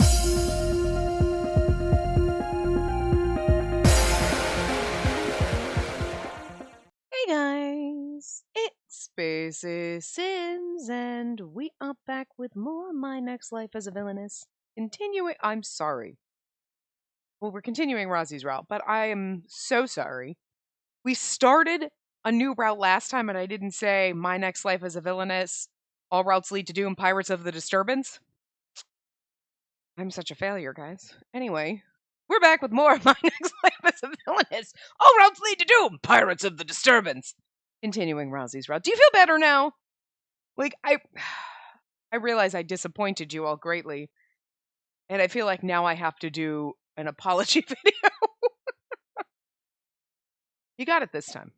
Hey guys, it's Spaces Sims, and we are back with more My Next Life as a Villainess. I'm sorry. Well, we're continuing Razzi's route, but I am so sorry. We started a new route last time, and I didn't say My Next Life as a Villainess, all routes lead to doom, Pirates of the Disturbance. I'm such a failure, guys. Anyway, we're back with more of My Next Life as a Villainess. All routes lead to doom, Pirates of the Disturbance. Continuing Razzi's route. Do you feel better now? Like, I realize I disappointed you all greatly, and I feel like now I have to do an apology video. You got it this time.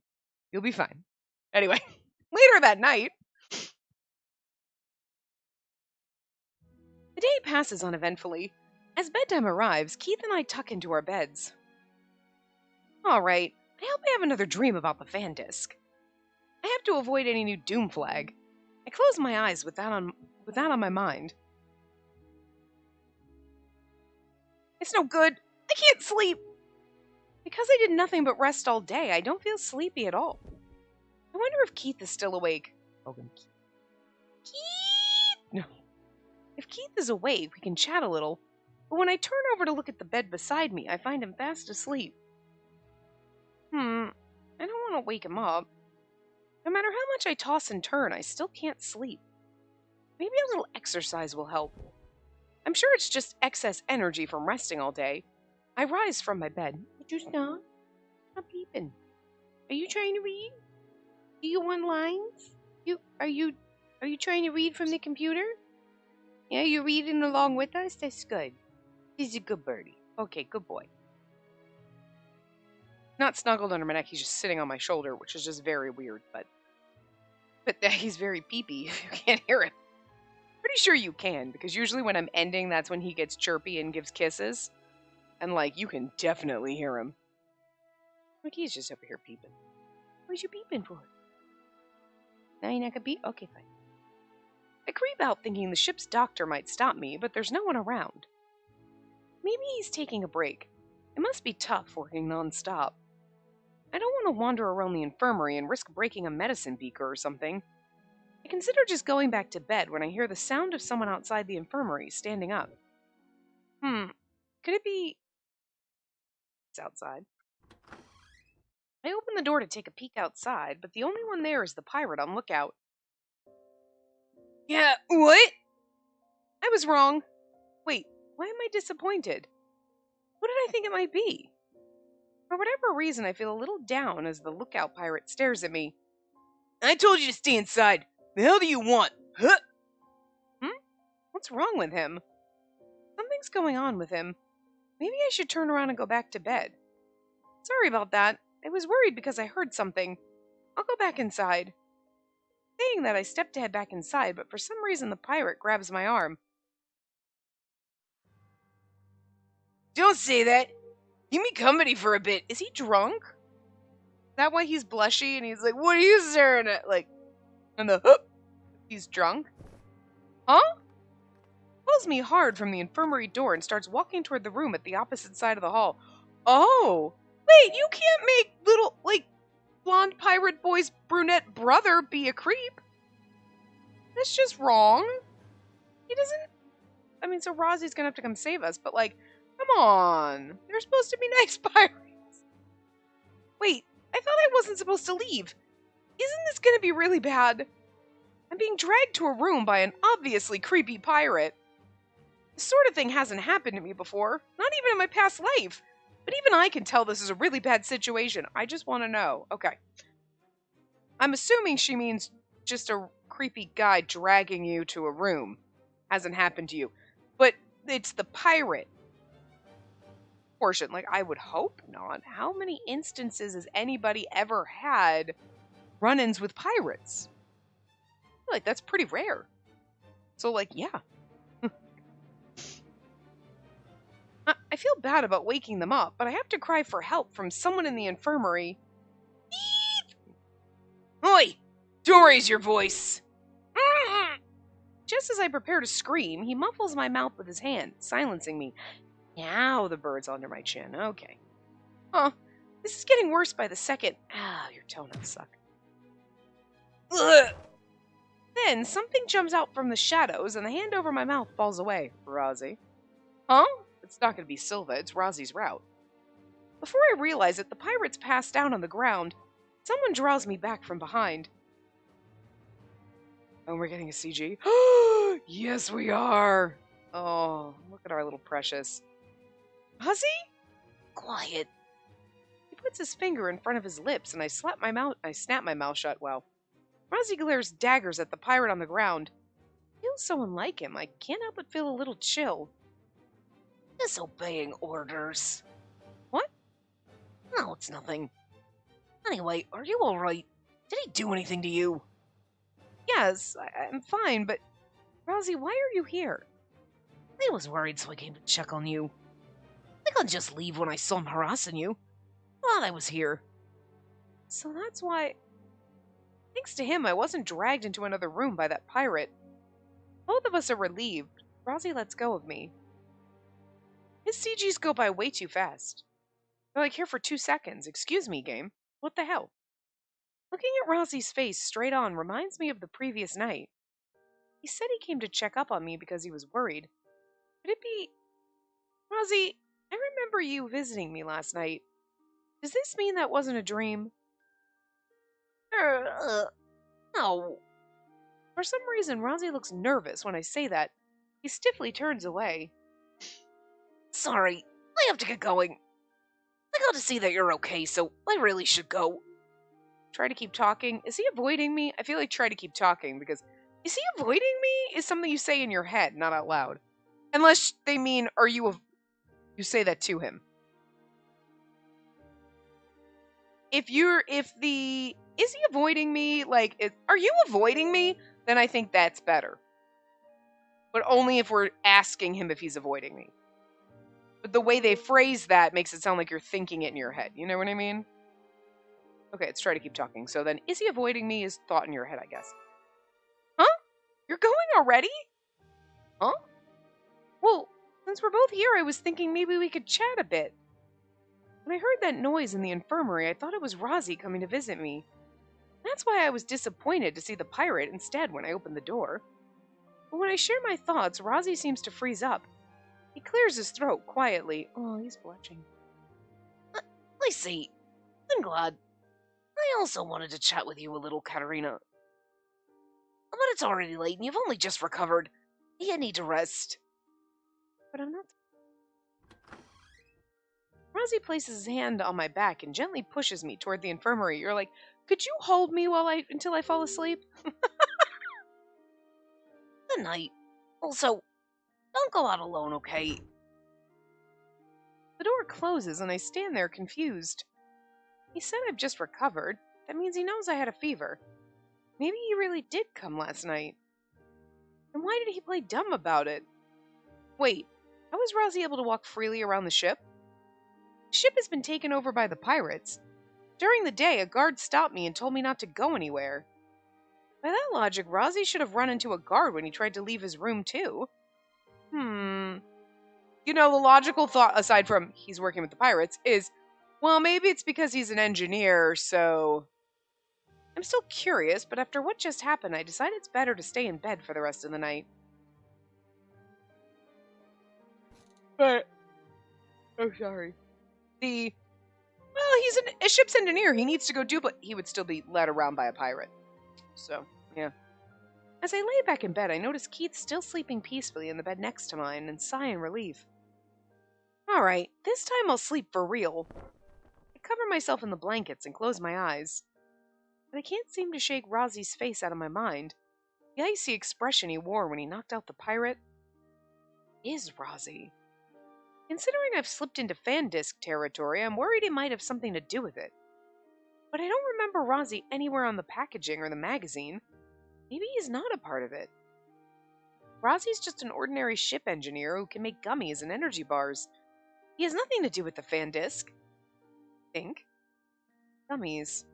You'll be fine. Anyway, later that night, the day passes uneventfully. As bedtime arrives, Keith and I tuck into our beds. All right, I hope I have another dream about the fan disc. I have to avoid any new doom flag. I close my eyes with that on my mind. It's no good. I can't sleep. Because I did nothing but rest all day, I don't feel sleepy at all. I wonder if Keith is still awake. Keith! No. If Keith is awake, we can chat a little. But when I turn over to look at the bed beside me, I find him fast asleep. I don't want to wake him up. No matter how much I toss and turn, I still can't sleep. Maybe a little exercise will help. I'm sure it's just excess energy from resting all day. I rise from my bed. Would you stop? Stop peeping. Are you trying to read? Do you want lines? Are you trying to read from the computer? Yeah, you're reading along with us? That's good. He's a good birdie. Okay, good boy. Not snuggled under my neck, he's just sitting on my shoulder, which is just very weird, but he's very peepy if you can't hear him. Pretty sure you can, because usually when I'm ending, that's when he gets chirpy and gives kisses. And, like, you can definitely hear him. Like, he's just over here peeping. What's you peeping for? Now you're not gonna peep? Okay, fine. I creep out thinking the ship's doctor might stop me, but there's no one around. Maybe he's taking a break. It must be tough working non-stop. I don't want to wander around the infirmary and risk breaking a medicine beaker or something. I consider just going back to bed when I hear the sound of someone outside the infirmary standing up. Could it be... It's outside. I open the door to take a peek outside, but the only one there is the pirate on lookout. Yeah, what? I was wrong. Wait, why am I disappointed? What did I think it might be? For whatever reason, I feel a little down as the lookout pirate stares at me. I told you to stay inside. The hell do you want? Huh? What's wrong with him? Something's going on with him. Maybe I should turn around and go back to bed. Sorry about that. I was worried because I heard something. I'll go back inside. Saying that, I step to head back inside, but for some reason the pirate grabs my arm. Don't say that. Give me company for a bit. Is he drunk? Is that why he's blushy and he's like, what are you staring at? Like, and he's drunk? Huh? Pulls me hard from the infirmary door and starts walking toward the room at the opposite side of the hall. Oh, wait, you can't make little, like, blonde pirate boy's brunette brother be a creep. That's just wrong. He doesn't... I mean, so Razzi's gonna have to come save us, but, like, come on. They're supposed to be nice pirates. Wait, I thought I wasn't supposed to leave. Isn't this gonna be really bad? I'm being dragged to a room by an obviously creepy pirate. This sort of thing hasn't happened to me before, not even in my past life. But even I can tell this is a really bad situation. I just want to know. Okay. I'm assuming she means just a creepy guy dragging you to a room. Hasn't happened to you. But it's the pirate portion. Like, I would hope not. How many instances has anybody ever had run-ins with pirates? I feel like that's pretty rare. So, like, yeah. I feel bad about waking them up, but I have to cry for help from someone in the infirmary. Eep! Oi! Don't raise your voice! Just as I prepare to scream, he muffles my mouth with his hand, silencing me. Now the bird's under my chin. Okay. Huh. This is getting worse by the second. Ah, your toenails suck. Ugh. Then something jumps out from the shadows and the hand over my mouth falls away. Razzi. Huh? It's not going to be Silva, it's Razzi's route. Before I realize it, the pirates pass down on the ground. Someone draws me back from behind. Oh, we're getting a CG? Yes, we are! Oh, look at our little precious. Razzi? Quiet. He puts his finger in front of his lips and I snap my mouth shut. Well, Razzi glares daggers at the pirate on the ground. Feels so unlike him, I can't help but feel a little chill. Disobeying orders. What? No, it's nothing. Anyway, are you alright? Did he do anything to you? Yes, I'm fine, but... Razzi, why are you here? I was worried, so I came to check on you. I couldn't just leave when I saw him harassing you. Thought I was here. So that's why... Thanks to him, I wasn't dragged into another room by that pirate. Both of us are relieved. Razzi lets go of me. His CGs go by way too fast. They're like here for 2 seconds. Excuse me, game. What the hell? Looking at Razzi's face straight on reminds me of the previous night. He said he came to check up on me because he was worried. Could it be... Razzi, I remember you visiting me last night. Does this mean that wasn't a dream? No. For some reason, Razzi looks nervous when I say that. He stiffly turns away. Sorry, I have to get going. I got to see that you're okay, so I really should go. Try to keep talking. Is he avoiding me? I feel like try to keep talking because... Is he avoiding me? Is something you say in your head, not out loud. Unless they mean, are you... You say that to him. Is he avoiding me? Like, are you avoiding me? Then I think that's better. But only if we're asking him if he's avoiding me. But the way they phrase that makes it sound like you're thinking it in your head. You know what I mean? Okay, let's try to keep talking. So then, is he avoiding me is thought in your head, I guess. Huh? You're going already? Huh? Well, since we're both here, I was thinking maybe we could chat a bit. When I heard that noise in the infirmary, I thought it was Razzi coming to visit me. That's why I was disappointed to see the pirate instead when I opened the door. But when I share my thoughts, Razzi seems to freeze up. He clears his throat quietly. Oh, he's blushing. I see. I'm glad. I also wanted to chat with you a little, Katerina. But it's already late and you've only just recovered. You need to rest. But I'm not... Razzi places his hand on my back and gently pushes me toward the infirmary. You're like, could you hold me until I fall asleep? Good night. Also, don't go out alone, okay? The door closes and I stand there confused. He said I've just recovered. That means he knows I had a fever. Maybe he really did come last night. And why did he play dumb about it? Wait, how was Razzi able to walk freely around the ship? The ship has been taken over by the pirates. During the day, a guard stopped me and told me not to go anywhere. By that logic, Razzi should have run into a guard when he tried to leave his room, too. You know, the logical thought, aside from he's working with the pirates, is, well, maybe it's because he's an engineer, so... I'm still curious, but after what just happened, I decided it's better to stay in bed for the rest of the night. But... Oh, sorry. Well, he's a ship's engineer. He needs to go do, but he would still be led around by a pirate. So, yeah. As I lay back in bed, I notice Keith still sleeping peacefully in the bed next to mine and sigh in relief. Alright, this time I'll sleep for real. I cover myself in the blankets and close my eyes. But I can't seem to shake Razzi's face out of my mind. The icy expression he wore when he knocked out the pirate is Razzi. Considering I've slipped into fan disc territory, I'm worried he might have something to do with it. But I don't remember Razzi anywhere on the packaging or the magazine. Maybe he's not a part of it. Razzi's just an ordinary ship engineer who can make gummies and energy bars. He has nothing to do with the fan disc. Think. Gummies.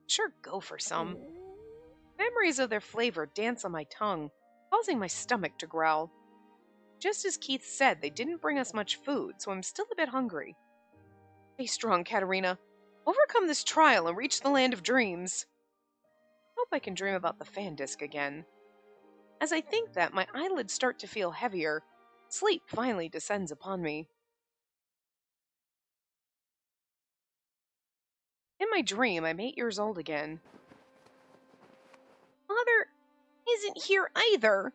Sure, go for some. Memories of their flavor dance on my tongue. causing my stomach to growl. Just as Keith said, they didn't bring us much food, so I'm still a bit hungry. Stay strong, Katerina. Overcome this trial and reach the land of dreams. Hope I can dream about the fan disc again. As I think that, my eyelids start to feel heavier. Sleep finally descends upon me. In my dream, I'm 8 years old again. Father isn't here either.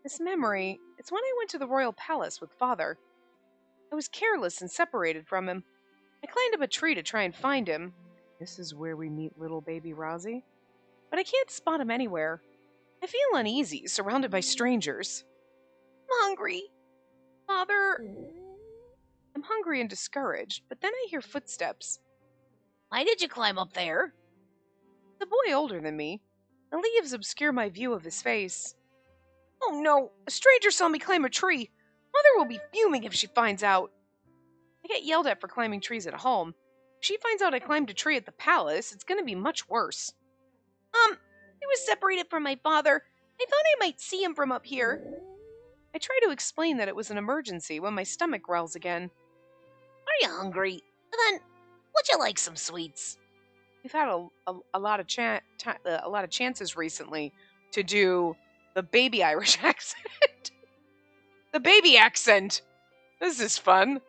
This memory, it's when I went to the royal palace with Father. I was careless and separated from him. I climbed up a tree to try and find him. This is where we meet little baby Razzi. But I can't spot him anywhere. I feel uneasy, surrounded by strangers. I'm hungry. Father... I'm hungry and discouraged, but then I hear footsteps. Why did you climb up there? The boy older than me. The leaves obscure my view of his face. Oh no, a stranger saw me climb a tree. Mother will be fuming if she finds out. I get yelled at for climbing trees at home. If she finds out I climbed a tree at the palace, it's going to be much worse. I was separated from my father. I thought I might see him from up here. I try to explain that it was an emergency when my stomach growls again. Are you hungry? Then, would you like some sweets? We've had a lot of chances recently to do the baby Irish accent. The baby accent. This is fun.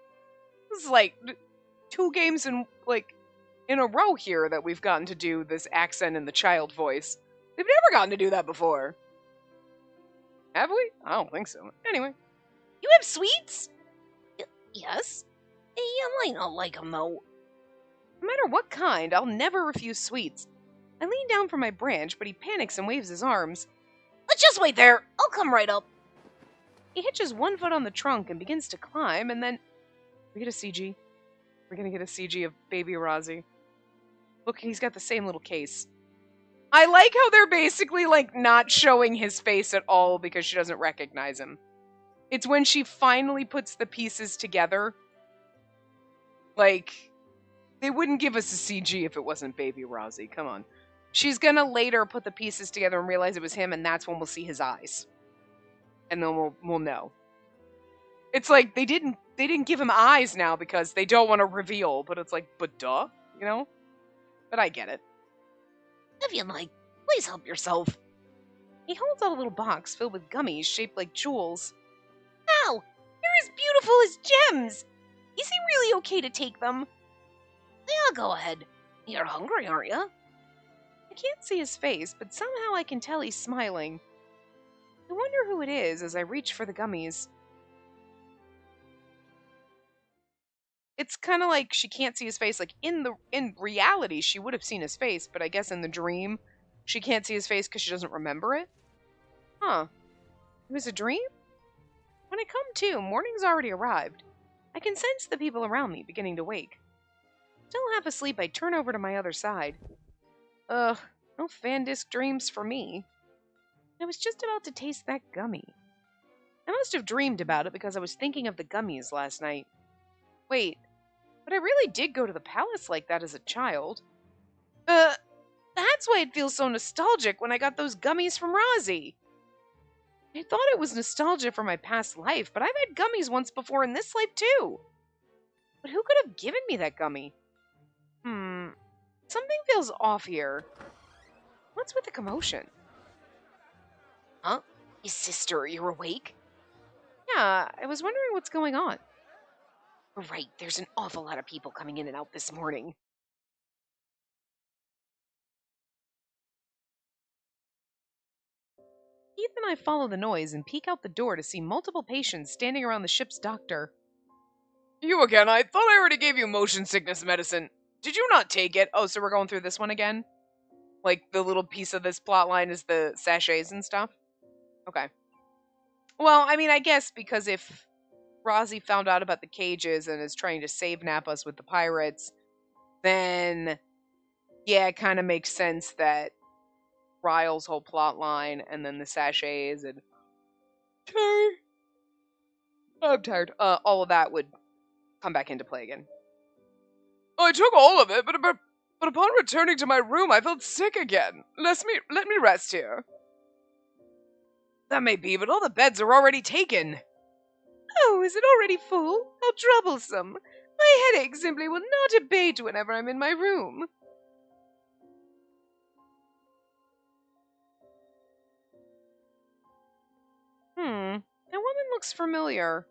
This is like 2 games in a row here that we've gotten to do this accent in the child voice. They've never gotten to do that before. Have we? I don't think so. Anyway. You have sweets? Yes. You might not like them, though. No matter what kind, I'll never refuse sweets. I lean down from my branch, but he panics and waves his arms. Let's just wait there. I'll come right up. He hitches one foot on the trunk and begins to climb, and then... We get a CG. We're gonna get a CG of baby Razzi. Look, he's got the same little case. I like how they're basically, not showing his face at all because she doesn't recognize him. It's when she finally puts the pieces together. They wouldn't give us a CG if it wasn't baby Razzi. Come on. She's gonna later put the pieces together and realize it was him, and that's when we'll see his eyes. And then we'll know. It's like they didn't give him eyes now because they don't want to reveal, but it's like, but duh, you know? But I get it. If you like, please help yourself. He holds out a little box filled with gummies shaped like jewels. Ow! They're as beautiful as gems! Is he really okay to take them? Yeah, go ahead. You're hungry, aren't you? I can't see his face, but somehow I can tell he's smiling. I wonder who it is as I reach for the gummies. It's kind of like she can't see his face. Like, in reality, she would have seen his face, but I guess in the dream, she can't see his face because she doesn't remember it. Huh. It was a dream? When I come to, morning's already arrived. I can sense the people around me beginning to wake. Still half asleep, I turn over to my other side. No fan disc dreams for me. I was just about to taste that gummy. I must have dreamed about it because I was thinking of the gummies last night. Wait, but I really did go to the palace like that as a child. That's why it feels so nostalgic when I got those gummies from Razzi. I thought it was nostalgia for my past life, but I've had gummies once before in this life too. But who could have given me that gummy? Something feels off here. What's with the commotion? Huh? His sister, you're awake? Yeah, I was wondering what's going on. Right, there's an awful lot of people coming in and out this morning. Keith and I follow the noise and peek out the door to see multiple patients standing around the ship's doctor. You again, I thought I already gave you motion sickness medicine. Did you not take it? Oh, so we're going through this one again? Like, the little piece of this plot line is the sachets and stuff? Okay. Well, I mean, I guess because if Razzi found out about the cages and is trying to save Nappas with the pirates, then, yeah, it kind of makes sense that Ryle's whole plot line and then the sachets and... I'm tired. All of that would come back into play again. I took all of it, but upon returning to my room, I felt sick again. Let me rest here. That may be, but all the beds are already taken. Oh, is it already full? How troublesome. My headache simply will not abate whenever I'm in my room. That woman looks familiar.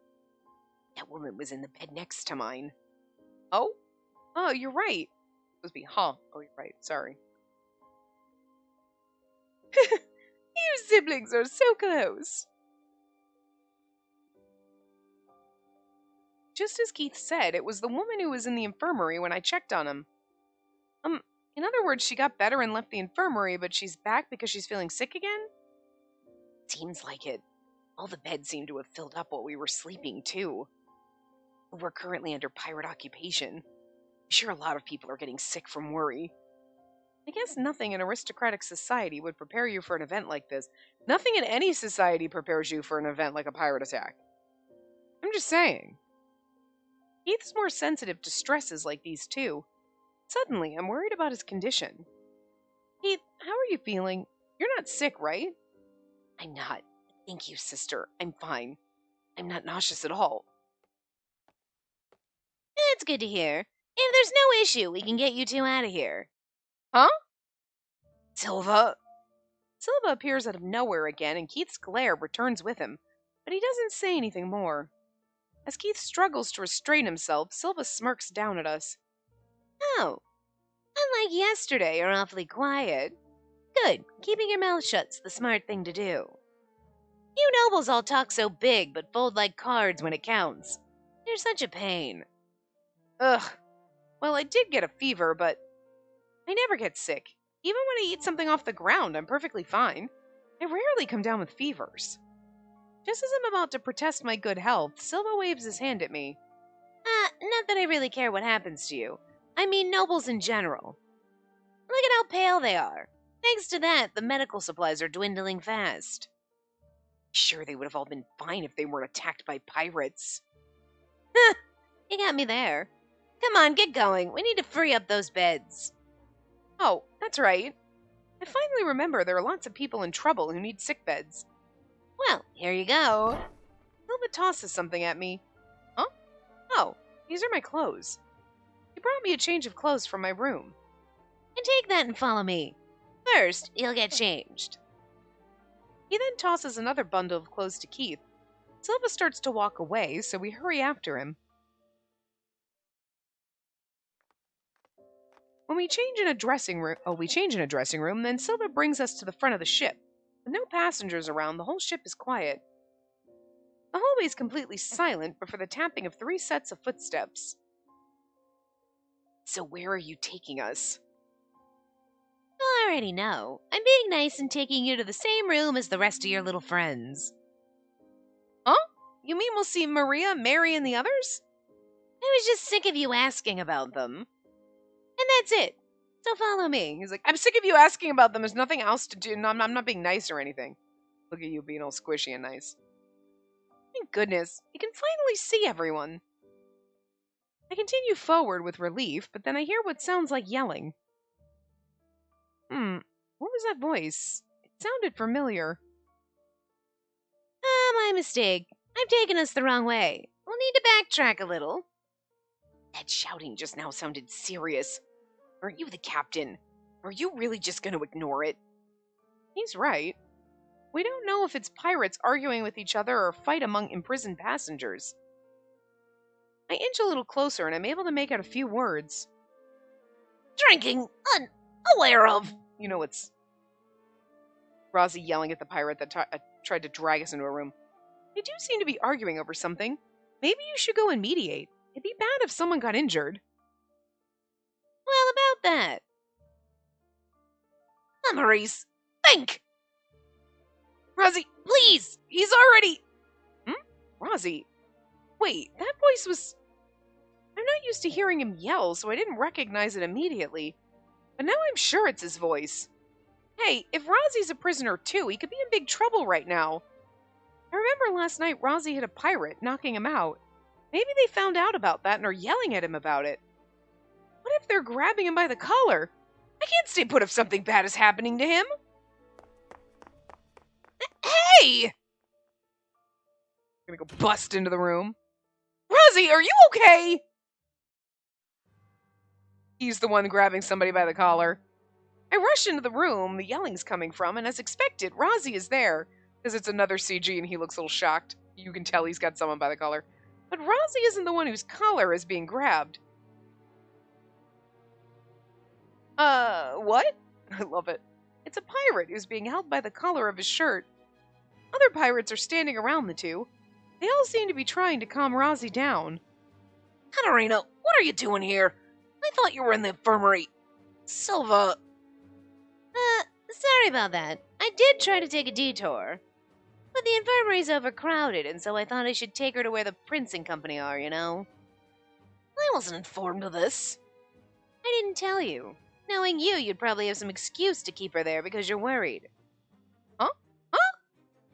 That woman was in the bed next to mine. Oh? Oh, you're right. Supposed to be, huh? Oh, you're right. Sorry. You siblings are so close. Just as Keith said, it was the woman who was in the infirmary when I checked on him. In other words, she got better and left the infirmary, but she's back because she's feeling sick again? Seems like it. All the beds seem to have filled up while we were sleeping, too. We're currently under pirate occupation. I'm sure a lot of people are getting sick from worry. I guess nothing in aristocratic society would prepare you for an event like this. Nothing in any society prepares you for an event like a pirate attack. I'm just saying. Keith's more sensitive to stresses like these, too. Suddenly, I'm worried about his condition. Keith, how are you feeling? You're not sick, right? I'm not. Thank you, sister. I'm fine. I'm not nauseous at all. That's good to hear. If there's no issue, we can get you two out of here. Huh? Silva? Silva appears out of nowhere again, and Keith's glare returns with him, but he doesn't say anything more. As Keith struggles to restrain himself, Silva smirks down at us. Oh, unlike yesterday, you're awfully quiet. Good, keeping your mouth shut's the smart thing to do. You nobles all talk so big, but fold like cards when it counts. You're such a pain. Ugh. Well, I did get a fever, but I never get sick. Even when I eat something off the ground, I'm perfectly fine. I rarely come down with fevers. Just as I'm about to protest my good health, Silva waves his hand at me. Not that I really care what happens to you. I mean nobles in general. Look at how pale they are. Thanks to that, the medical supplies are dwindling fast. Sure, they would have all been fine if they weren't attacked by pirates. You got me there. Come on, get going. We need to free up those beds. Oh, that's right. I finally remember there are lots of people in trouble who need sick beds. Well, here you go. Silva tosses something at me. Huh? Oh, these are my clothes. He brought me a change of clothes from my room. And take that and follow me. First, you'll get changed. He then tosses another bundle of clothes to Keith. Silva starts to walk away, so we hurry after him. When we change in a dressing room, then Silva brings us to the front of the ship. With no passengers around, the whole ship is quiet. The hallway is completely silent, but for the tapping of 3 sets of footsteps. So where are you taking us? I already know. I'm being nice and taking you to the same room as the rest of your little friends. Huh? You mean we'll see Maria, Mary, and the others? I was just sick of you asking about them. And that's it. So follow me. He's like, I'm sick of you asking about them. There's nothing else to do. No, I'm not being nice or anything. Look at you being all squishy and nice. Thank goodness. We can finally see everyone. I continue forward with relief, but then I hear what sounds like yelling. What was that voice? It sounded familiar. My mistake. I've taken us the wrong way. We'll need to backtrack a little. That shouting just now sounded serious. Aren't you the captain? Are you really just going to ignore it? He's right. We don't know if it's pirates arguing with each other or a fight among imprisoned passengers. I inch a little closer and I'm able to make out a few words. Drinking, unaware of. You know, it's Razzi yelling at the pirate that tried to drag us into a room. They do seem to be arguing over something. Maybe you should go and mediate. It'd be bad if someone got injured. Well, about that. Maurice, think! Razzi, please! He's already... Razzi? Wait, that voice was... I'm not used to hearing him yell, so I didn't recognize it immediately. But now I'm sure it's his voice. Hey, if Razzi's a prisoner too, he could be in big trouble right now. I remember last night Razzi hit a pirate, knocking him out. Maybe they found out about that and are yelling at him about it. What if they're grabbing him by the collar? I can't stay put if something bad is happening to him. Hey! I'm gonna go bust into the room. Razzi, are you okay? He's the one grabbing somebody by the collar. I rush into the room the yelling's coming from, and as expected, Razzi is there. Because it's another CG and he looks a little shocked. You can tell he's got someone by the collar. But Razzi isn't the one whose collar is being grabbed. What? I love it. It's a pirate who's being held by the collar of his shirt. Other pirates are standing around the two. They all seem to be trying to calm Razzi down. Katarina, what are you doing here? I thought you were in the infirmary. Silva. Sorry about that. I did try to take a detour. But the infirmary's overcrowded, and so I thought I should take her to where the Prince and company are, you know? I wasn't informed of this. I didn't tell you. Knowing you, you'd probably have some excuse to keep her there because you're worried. Huh?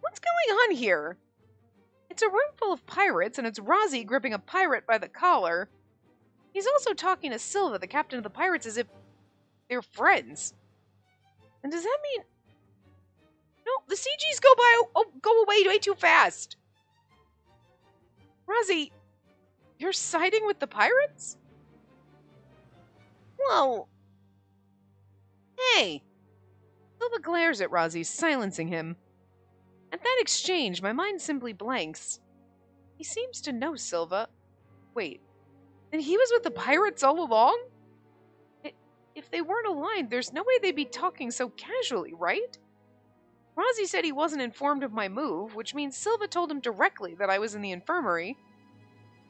What's going on here? It's a room full of pirates, and it's Razzi gripping a pirate by the collar. He's also talking to Silva, the captain of the pirates, as if they're friends. And does that mean... No, the CGs go away way too fast. Razzi, you're siding with the pirates? Whoa. Hey. Silva glares at Razzi, silencing him. At that exchange, my mind simply blanks. He seems to know Silva. Wait, and he was with the pirates all along? If they weren't aligned, there's no way they'd be talking so casually, right? Razzi said he wasn't informed of my move, which means Silva told him directly that I was in the infirmary.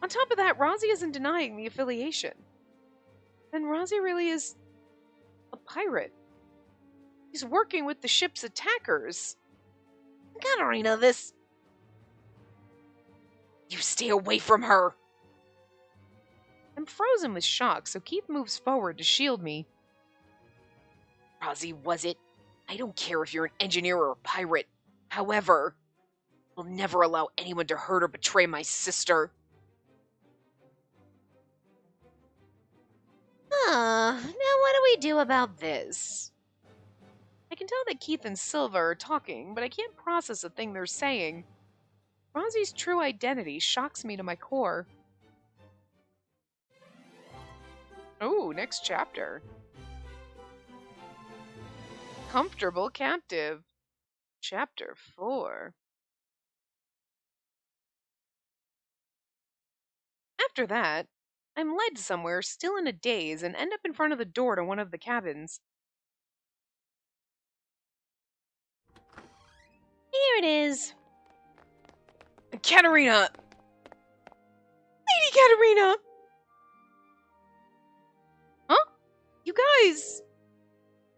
On top of that, Razzi isn't denying the affiliation. Then Razzi really is a pirate. He's working with the ship's attackers. Katarina, this... You stay away from her! I'm frozen with shock, so Keith moves forward to shield me. Razzi, was it? I don't care if you're an engineer or a pirate. However, I'll never allow anyone to hurt or betray my sister. Now what do we do about this? I can tell that Keith and Silva are talking, but I can't process a thing they're saying. Razzi's true identity shocks me to my core. Oh, next chapter. Comfortable Captive. Chapter 4. After that, I'm led somewhere still in a daze and end up in front of the door to one of the cabins. Here it is. Katarina! Lady Katarina! Huh? You guys!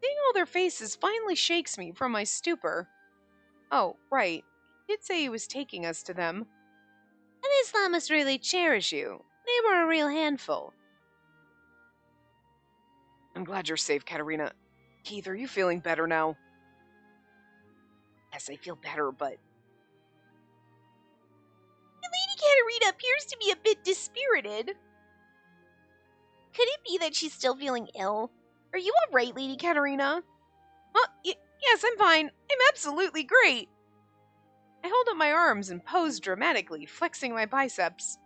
Seeing all their faces finally shakes me from my stupor. Oh, right. He did say he was taking us to them. And Islam must really cherish you. They were a real handful. I'm glad you're safe, Katarina. Keith, are you feeling better now? Yes, I feel better, but... Lady Katarina appears to be a bit dispirited. Could it be that she's still feeling ill? Are you alright, Lady Katarina? Yes, I'm fine. I'm absolutely great. I hold up my arms and pose dramatically, flexing my biceps.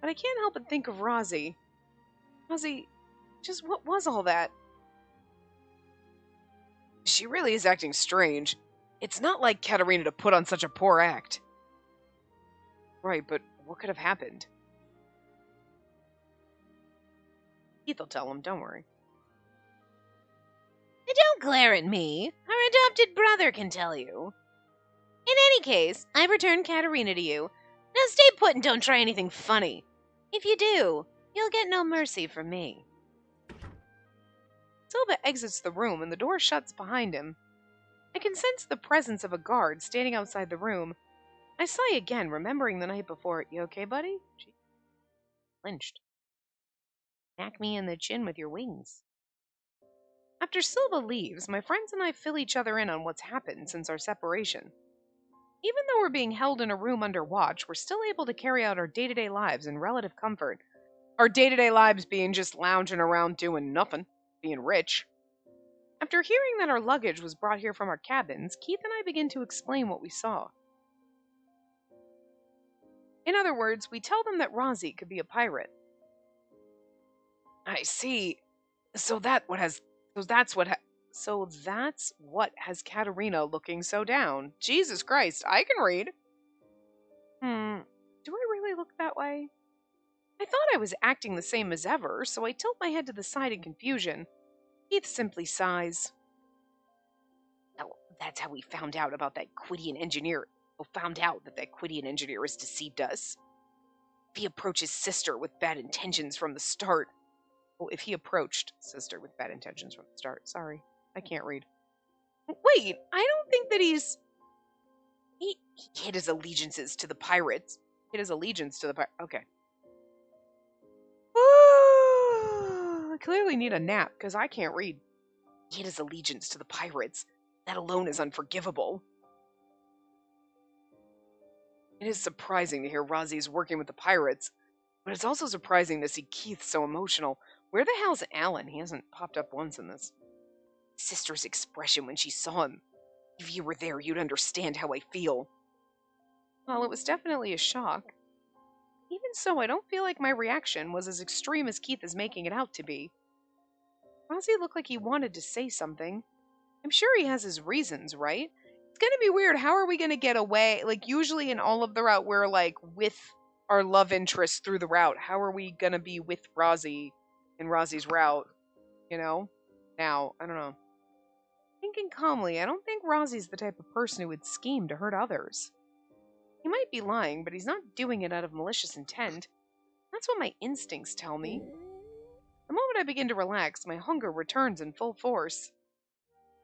But I can't help but think of Razzi. Razzi, just what was all that? She really is acting strange. It's not like Katarina to put on such a poor act. Right, but what could have happened? Keith will tell him, don't worry. Don't glare at me. Her adopted brother can tell you. In any case, I've returned Katarina to you. Now stay put and don't try anything funny. If you do, you'll get no mercy from me. Silva exits the room and the door shuts behind him. I can sense the presence of a guard standing outside the room. I sigh again, remembering the night before. You okay, buddy? She flinched. Smack me in the chin with your wings. After Silva leaves, my friends and I fill each other in on what's happened since our separation. Even though we're being held in a room under watch, we're still able to carry out our day-to-day lives in relative comfort. Our day-to-day lives being just lounging around doing nothing, being rich. After hearing that our luggage was brought here from our cabins, Keith and I begin to explain what we saw. In other words, we tell them that Razzi could be a pirate. I see. That's what has Katerina looking so down. Jesus Christ, I can read. Do I really look that way? I thought I was acting the same as ever, so I tilt my head to the side in confusion. Keith simply sighs. Oh, that's how we found out about that Quidian engineer. Found out that Quidian engineer has deceived us. If he approached his sister with bad intentions from the start. Well, if he approached sister with bad intentions from the start. Sorry, I can't read. Wait, I don't think that he hid his allegiances to the pirates. Okay. I clearly need a nap because I can't read. He hid his allegiance to the pirates. That alone is unforgivable. It is surprising to hear Razzi is working with the pirates, but it's also surprising to see Keith so emotional. Where the hell's Alan? He hasn't popped up once in this. Sister's expression when she saw him. If you were there, you'd understand how I feel. Well, it was definitely a shock. Even so, I don't feel like my reaction was as extreme as Keith is making it out to be. Razzi looked like he wanted to say something. I'm sure he has his reasons, right? It's gonna be weird. How are we gonna get away? Like, usually in all of the route, we're like with our love interest through the route. How are we gonna be with Razzi in Razzi's route? You know? Now, I don't know. Thinking calmly, I don't think Razzi's the type of person who would scheme to hurt others. He might be lying, but he's not doing it out of malicious intent. That's what my instincts tell me. The moment I begin to relax, my hunger returns in full force.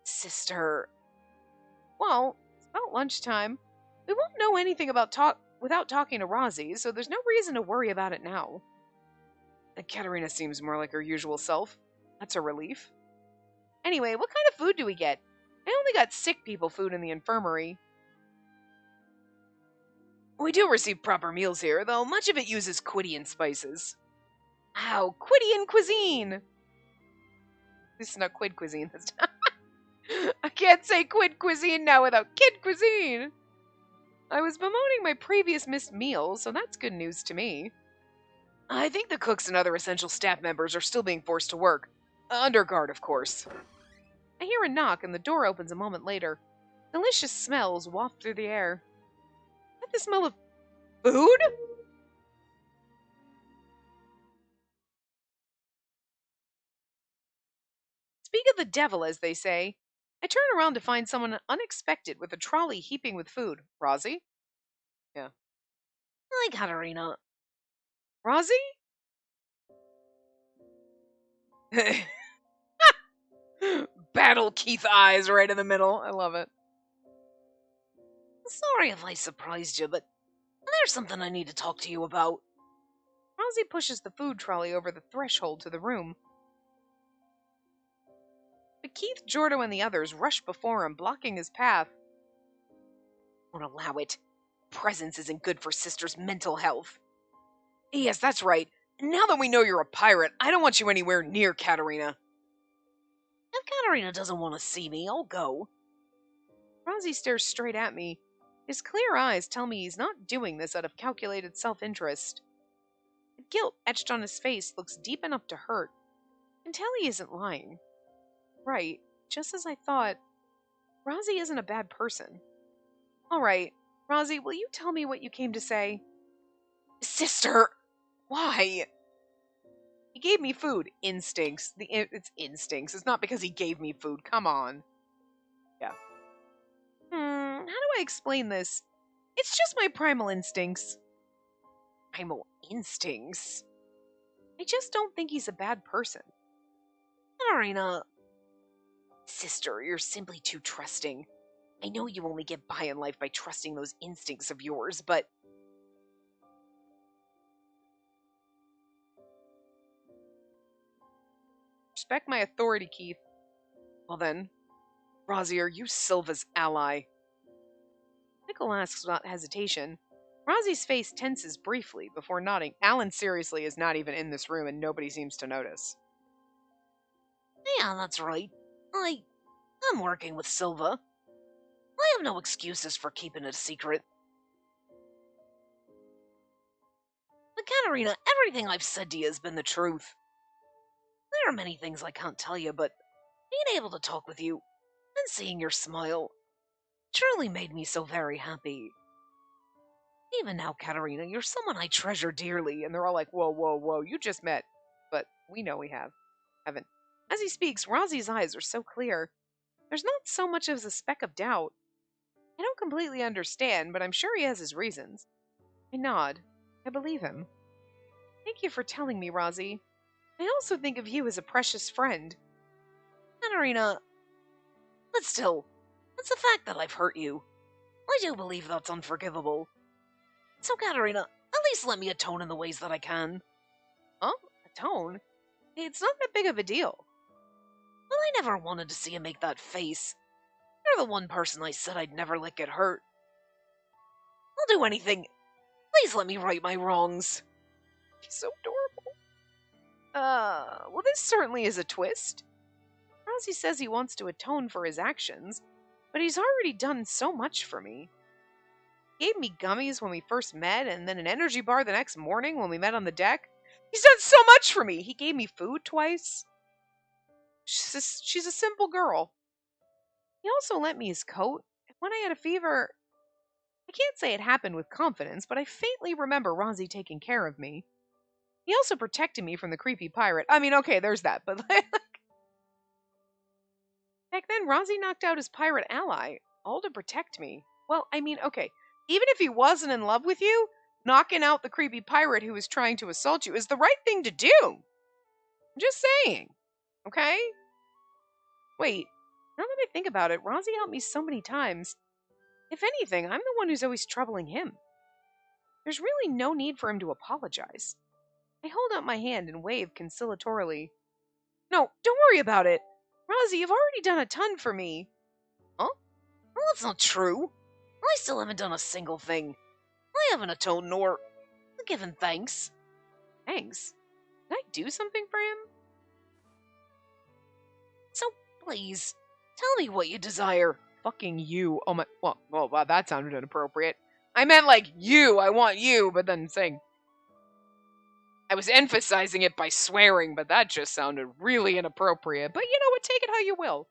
Sister. Well, it's about lunchtime. We won't know anything about without talking to Razzi, so there's no reason to worry about it now. Katerina seems more like her usual self. That's a relief. Anyway, what kind of food do we get? I only got sick people food in the infirmary. We do receive proper meals here, though much of it uses Quidian spices. Ow, Quidian cuisine! This is not Quid cuisine this time. I can't say Quid cuisine now without Kid cuisine! I was bemoaning my previous missed meals, so that's good news to me. I think the cooks and other essential staff members are still being forced to work. Under guard, of course. I hear a knock and the door opens a moment later. Delicious smells waft through the air. Is that the smell of food? Speak of the devil, as they say. I turn around to find someone unexpected with a trolley heaping with food. Razzi? Yeah. Hi, Katerina. Razzi? Battle Keith eyes right in the middle. I love it. Sorry if I surprised you, but there's something I need to talk to you about. Razzi pushes the food trolley over the threshold to the room. But Keith, Jordo, and the others rush before him, blocking his path. Won't allow it. Presence isn't good for Sister's mental health. Yes, that's right. Now that we know you're a pirate, I don't want you anywhere near Katerina. If Katerina doesn't want to see me, I'll go. Razzi stares straight at me. His clear eyes tell me he's not doing this out of calculated self-interest. The guilt etched on his face looks deep enough to hurt. I can tell he isn't lying. Right, just as I thought. Razzi isn't a bad person. All right, Razzi, will you tell me what you came to say? Sister! Why? He gave me food. Instincts. It's instincts. It's not because he gave me food. Come on. Yeah. How do I explain this? It's just my primal instincts. Primal instincts? I just don't think he's a bad person. Katerina. Sister, you're simply too trusting. I know you only get by in life by trusting those instincts of yours, but... Respect my authority, Keith. Well then, Razzi, are you Silva's ally? Nickel asks without hesitation. Razzi's face tenses briefly before nodding. Alan seriously is not even in this room and nobody seems to notice. Yeah, that's right. I'm working with Silva. I have no excuses for keeping it a secret. But Katarina, everything I've said to you has been the truth. There are many things I can't tell you, but being able to talk with you and seeing your smile truly made me so very happy. Even now, Katarina, you're someone I treasure dearly. And they're all like, whoa, whoa, whoa, you just met. But we know we haven't. As he speaks, Razzi's eyes are so clear. There's not so much as a speck of doubt. I don't completely understand, but I'm sure he has his reasons. I nod. I believe him. Thank you for telling me, Razzi. I also think of you as a precious friend. Katarina, but still, it's the fact that I've hurt you. I do believe that's unforgivable. So, Katarina, at least let me atone in the ways that I can. Huh? Atone? It's not that big of a deal. Well, I never wanted to see you make that face. You're the one person I said I'd never let get hurt. I'll do anything. Please let me right my wrongs. He's so adorable. Well, this certainly is a twist. Razzi says he wants to atone for his actions, but he's already done so much for me. He gave me gummies when we first met, and then an energy bar the next morning when we met on the deck. He's done so much for me. He gave me food twice. She's a simple girl. He also lent me his coat. When I had a fever, I can't say it happened with confidence, but I faintly remember Razzi taking care of me. He also protected me from the creepy pirate. I mean, okay, there's that, but like... Back then, Razzi knocked out his pirate ally, all to protect me. Well, I mean, okay, even if he wasn't in love with you, knocking out the creepy pirate who was trying to assault you is the right thing to do. I'm just saying. Okay? Wait, now that I think about it, Razzi helped me so many times. If anything, I'm the one who's always troubling him. There's really no need for him to apologize. I hold out my hand and wave conciliatorily. No, don't worry about it. Razzi, you've already done a ton for me. Huh? Well, that's not true. I still haven't done a single thing. I haven't atoned nor given thanks. Thanks? Did I do something for him? So, please, tell me what you desire. Fucking you. Oh my... Well, wow, that sounded inappropriate. I meant like you. I want you, but then saying... I was emphasizing it by swearing, but that just sounded really inappropriate. But you know what? Take it how you will.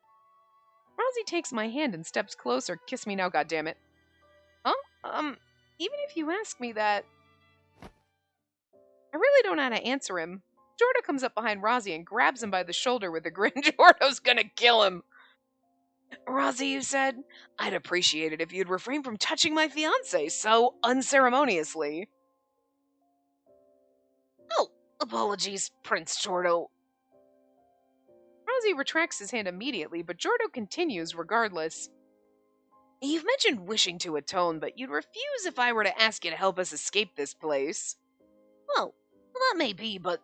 Razzi takes my hand and steps closer. Kiss me now, goddammit. Huh? Even if you ask me that... I really don't know how to answer him. Jordo comes up behind Razzi and grabs him by the shoulder with a grin. Jordo's gonna kill him. Razzi, you said? I'd appreciate it if you'd refrain from touching my fiancé so unceremoniously. Oh, apologies, Prince Jordo. Razzi retracts his hand immediately, but Jordo continues regardless. You've mentioned wishing to atone, but you'd refuse if I were to ask you to help us escape this place. Well, that may be, but...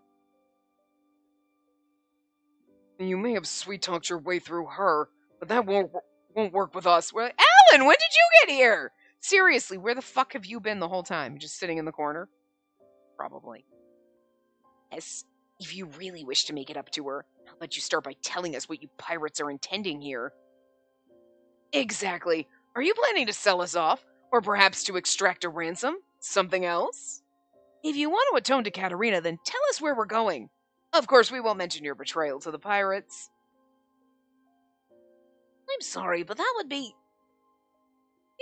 You may have sweet-talked your way through her, but that won't work with us. We're like, Alan, when did you get here? Seriously, where the fuck have you been the whole time? Just sitting in the corner? Probably. Yes, if you really wish to make it up to her, I'll let you start by telling us what you pirates are intending here. Exactly. Are you planning to sell us off? Or perhaps to extract a ransom? Something else? If you want to atone to Katarina, then tell us where we're going. Of course, we won't mention your betrayal to the pirates. I'm sorry, but that would be...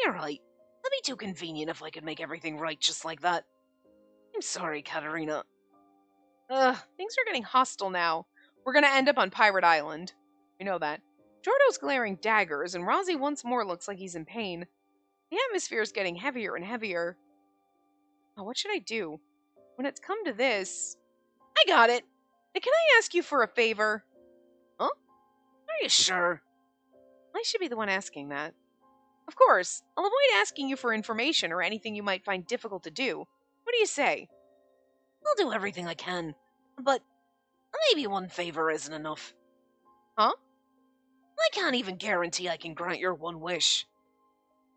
You're right. That'd be too convenient if I could make everything right just like that. I'm sorry, Katarina. Things are getting hostile now. We're gonna end up on Pirate Island. We know that. Jordo's glaring daggers, and Razzi once more looks like he's in pain. The atmosphere is getting heavier and heavier. Oh, what should I do? When it's come to this... I got it! Can I ask you for a favor? Huh? Are you sure? I should be the one asking that. Of course, I'll avoid asking you for information or anything you might find difficult to do. What do you say? I'll do everything I can, but maybe one favor isn't enough. Huh? I can't even guarantee I can grant your one wish.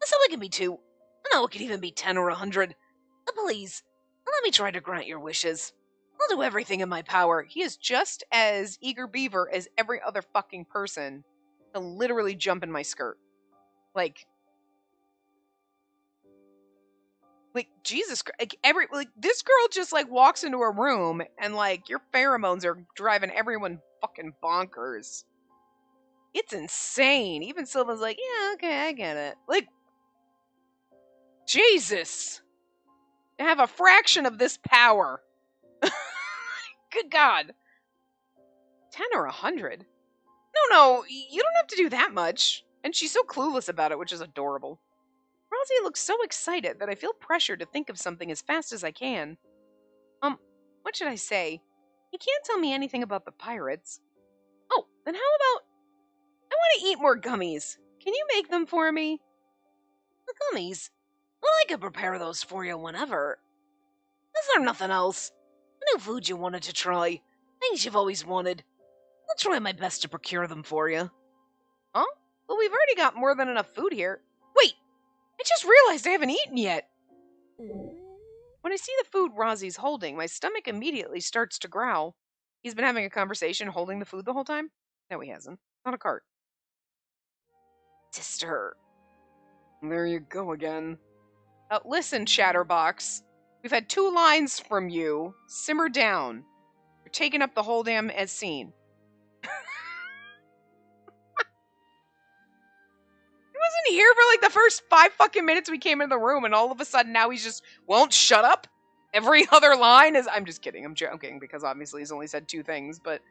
So it can be 2. No, it could even be 10 or 100. Please, let me try to grant your wishes. I'll do everything in my power. He is just as eager beaver as every other fucking person. to literally jump in my skirt. Like Jesus Christ, this girl just like walks into a room and like your pheromones are driving everyone fucking bonkers. It's insane. Even Sylva's like, yeah, okay, I get it. Like, Jesus, to have a fraction of this power. Good God. 10 or 100? No, you don't have to do that much. And she's so clueless about it, which is adorable. Razzi looks so excited that I feel pressure to think of something as fast as I can. What should I say? You can't tell me anything about the pirates. Oh, then how about... I want to eat more gummies. Can you make them for me? The gummies? Well, I could prepare those for you whenever. Is there nothing else? New food you wanted to try? Things you've always wanted? I'll try my best to procure them for you. Huh? Well, we've already got more than enough food here. Wait! I just realized I haven't eaten yet! When I see the food Razzi's holding, my stomach immediately starts to growl. He's been having a conversation holding the food the whole time? No, he hasn't. Not a cart. Sister. There you go again. Listen, Chatterbox. We've had 2 lines from you. Simmer down. You're taking up the whole damn scene. He wasn't here for like the first 5 fucking minutes we came into the room, and all of a sudden now he's just won't shut up. Every other line is... I'm just kidding. I'm joking, because obviously he's only said 2 things, but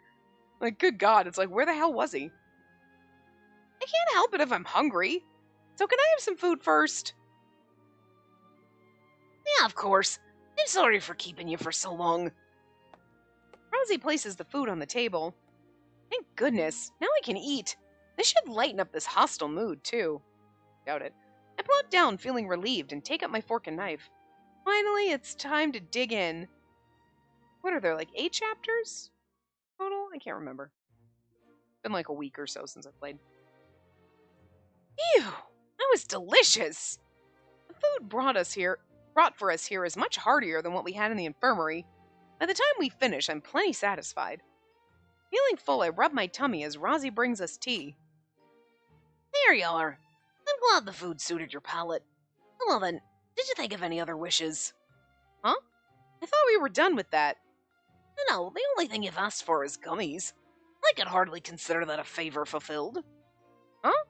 like, good God, it's like, where the hell was he? I can't help it if I'm hungry. So can I have some food first? Yeah, of course. I'm sorry for keeping you for so long. Razzi places the food on the table. Thank goodness. Now I can eat. This should lighten up this hostile mood, too. Doubt it. I plop down, feeling relieved, and take up my fork and knife. Finally, it's time to dig in. What are there, like 8 chapters total? I can't remember. It's been like a week or so since I played. Ew, that was delicious. The food brought for us here is much heartier than what we had in the infirmary. By the time we finish, I'm plenty satisfied. Feeling full, I rub my tummy as Razzi brings us tea. There you are. I'm glad the food suited your palate. Well then, did you think of any other wishes? Huh? I thought we were done with that. No, the only thing you've asked for is gummies. I could hardly consider that a favor fulfilled. Huh?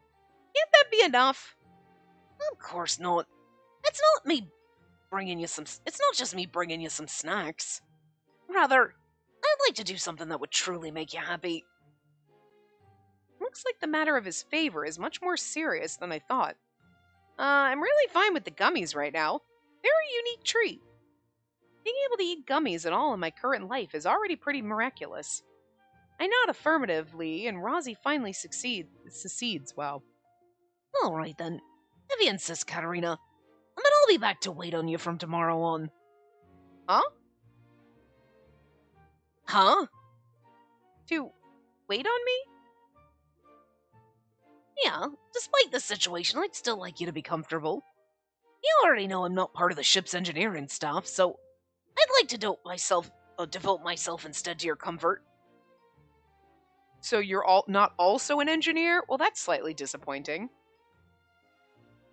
Can't that be enough? Of course not. It's not just me bringing you some snacks. Rather, I'd like to do something that would truly make you happy. Looks like the matter of his favor is much more serious than I thought. I'm really fine with the gummies right now. They're a unique treat. Being able to eat gummies at all in my current life is already pretty miraculous. I nod affirmatively, and Razzi finally secedes. Wow. All right then. If you insist, Katerina. And then I'll be back to wait on you from tomorrow on. Huh? Huh? To wait on me? Yeah, despite the situation, I'd still like you to be comfortable. You already know I'm not part of the ship's engineering staff, so I'd like to devote myself instead to your comfort. So you're not also an engineer? Well, that's slightly disappointing.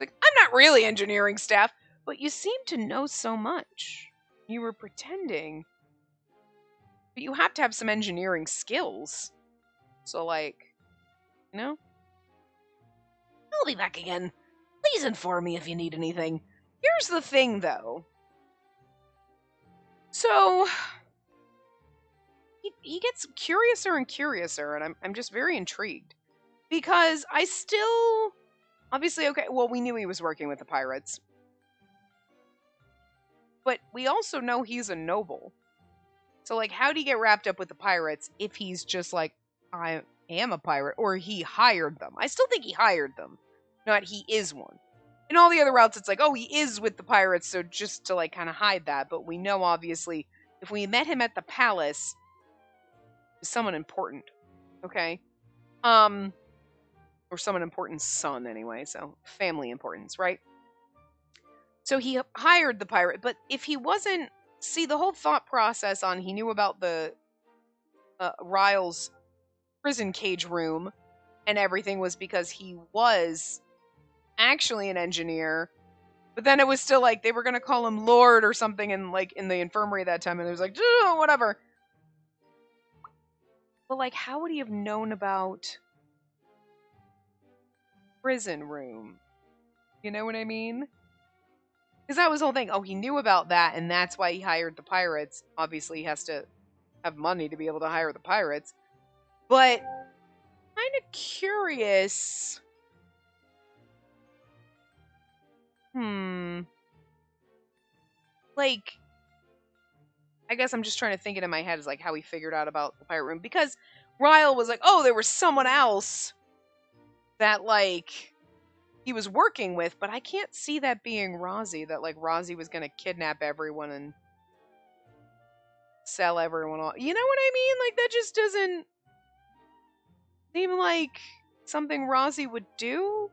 Like, I'm not really engineering staff, but you seem to know so much. You were pretending. But you have to have some engineering skills. So, like, you know? I'll be back again. Please inform me if you need anything. Here's the thing, though. So, he gets curiouser and curiouser, and I'm just very intrigued. Because I still... Obviously, okay, well, we knew he was working with the pirates. But we also know he's a noble. So, like, how do you get wrapped up with the pirates if he's just like, I am a pirate, or he hired them? I still think he hired them, not he is one. In all the other routes, it's like, oh, he is with the pirates, so just to, like, kind of hide that. But we know, obviously, if we met him at the palace, he's someone important, okay? Or someone important's son, anyway, so family importance, right? So he hired the pirate, but if he wasn't... See, the whole thought process on he knew about the Ryle's prison cage room, and everything was because he was actually an engineer. But then it was still like they were gonna call him Lord or something in like in the infirmary that time, and it was like, whatever. But like, how would he have known about prison room? You know what I mean? Because that was the whole thing. Oh, he knew about that, and that's why he hired the pirates. Obviously, he has to have money to be able to hire the pirates. But kind of curious. Like, I guess I'm just trying to think it in my head is like how he figured out about the pirate room. Because Ryle was like, oh, there was someone else that, like, he was working with, but I can't see that being Razzi, that, like, Razzi was going to kidnap everyone and sell everyone off. You know what I mean? Like, that just doesn't seem like something Razzi would do.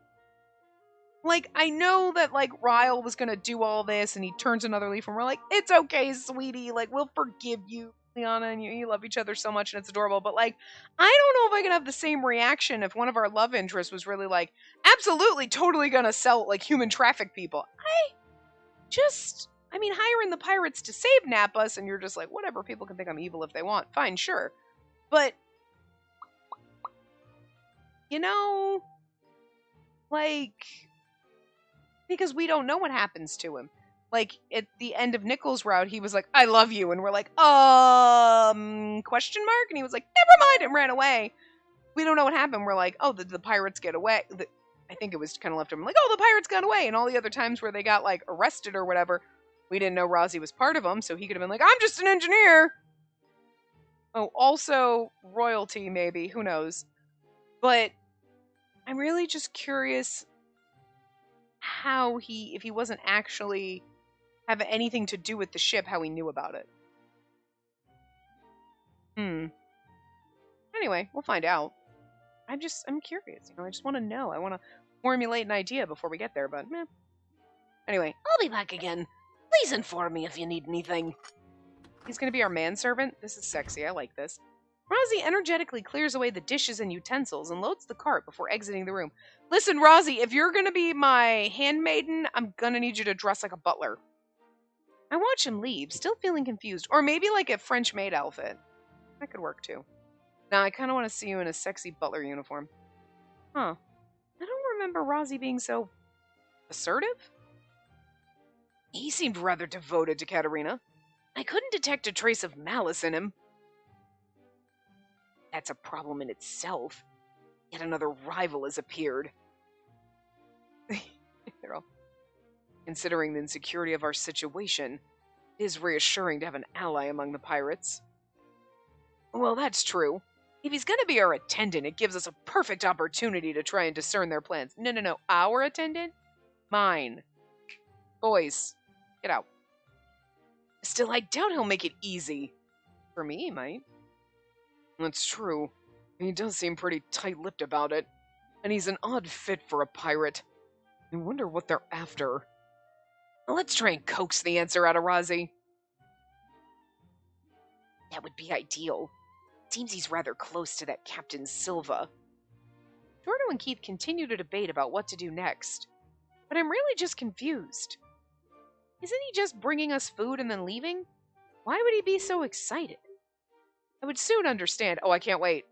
Like, I know that, like, Ryle was going to do all this, and he turns another leaf, and we're like, it's okay, sweetie. Like, we'll forgive you, Liana, and you love each other so much, and it's adorable. But, like, I don't know if I could have the same reaction if one of our love interests was really, like, absolutely, totally going to sell, like, human traffic people. I mean, hiring the pirates to save Nappas, and you're just like, whatever, people can think I'm evil if they want. Fine, sure. But, you know, like, because we don't know what happens to him. Like, at the end of Nichols' route, he was like, I love you. And we're like, question mark? And he was like, never mind, and ran away. We don't know what happened. We're like, oh, the pirates get away. I think it was kind of left him like, oh, the pirates got away. And all the other times where they got, like, arrested or whatever, we didn't know Razzi was part of them, so he could have been like, I'm just an engineer. Oh, also royalty, maybe. Who knows? But I'm really just curious how if he wasn't actually have anything to do with the ship, how he knew about it. Anyway, we'll find out. I'm curious, I just want to know. I want to formulate an idea before we get there, but anyway. I'll be back again. Please inform me if you need anything. He's gonna be our manservant? This is sexy, I like this. Razzi energetically clears away the dishes and utensils and loads the cart before exiting the room. Listen, Razzi, if you're gonna be my handmaiden, I'm gonna need you to dress like a butler. I watch him leave, still feeling confused. Or maybe like a French maid outfit. That could work too. Now, I kind of want to see you in a sexy butler uniform. Huh. I don't remember Razzi being so assertive. He seemed rather devoted to Katerina. I couldn't detect a trace of malice in him. That's a problem in itself. Yet another rival has appeared. They're all... Considering the insecurity of our situation, it is reassuring to have an ally among the pirates. Well, that's true. If he's going to be our attendant, it gives us a perfect opportunity to try and discern their plans. No. Our attendant? Mine. Boys, get out. Still, I doubt he'll make it easy. For me, he might. That's true. He does seem pretty tight-lipped about it. And he's an odd fit for a pirate. I wonder what they're after. Let's try and coax the answer out of Razzi. That would be ideal. Seems he's rather close to that Captain Silva. Jordo and Keith continue to debate about what to do next. But I'm really just confused. Isn't he just bringing us food and then leaving? Why would he be so excited? I would soon understand. Oh, I can't wait.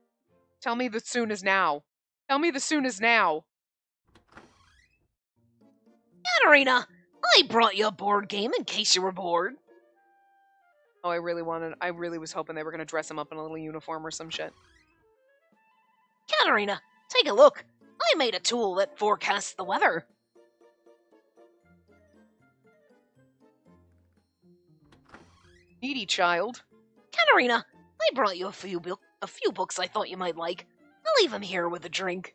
Tell me the soon is now. Tell me the soon is now. Katerina, I brought you a board game in case you were bored. Oh, I really was hoping they were going to dress him up in a little uniform or some shit. Katerina, take a look. I made a tool that forecasts the weather. Needy child. Katerina, I brought you a few books I thought you might like. I'll leave them here with a drink.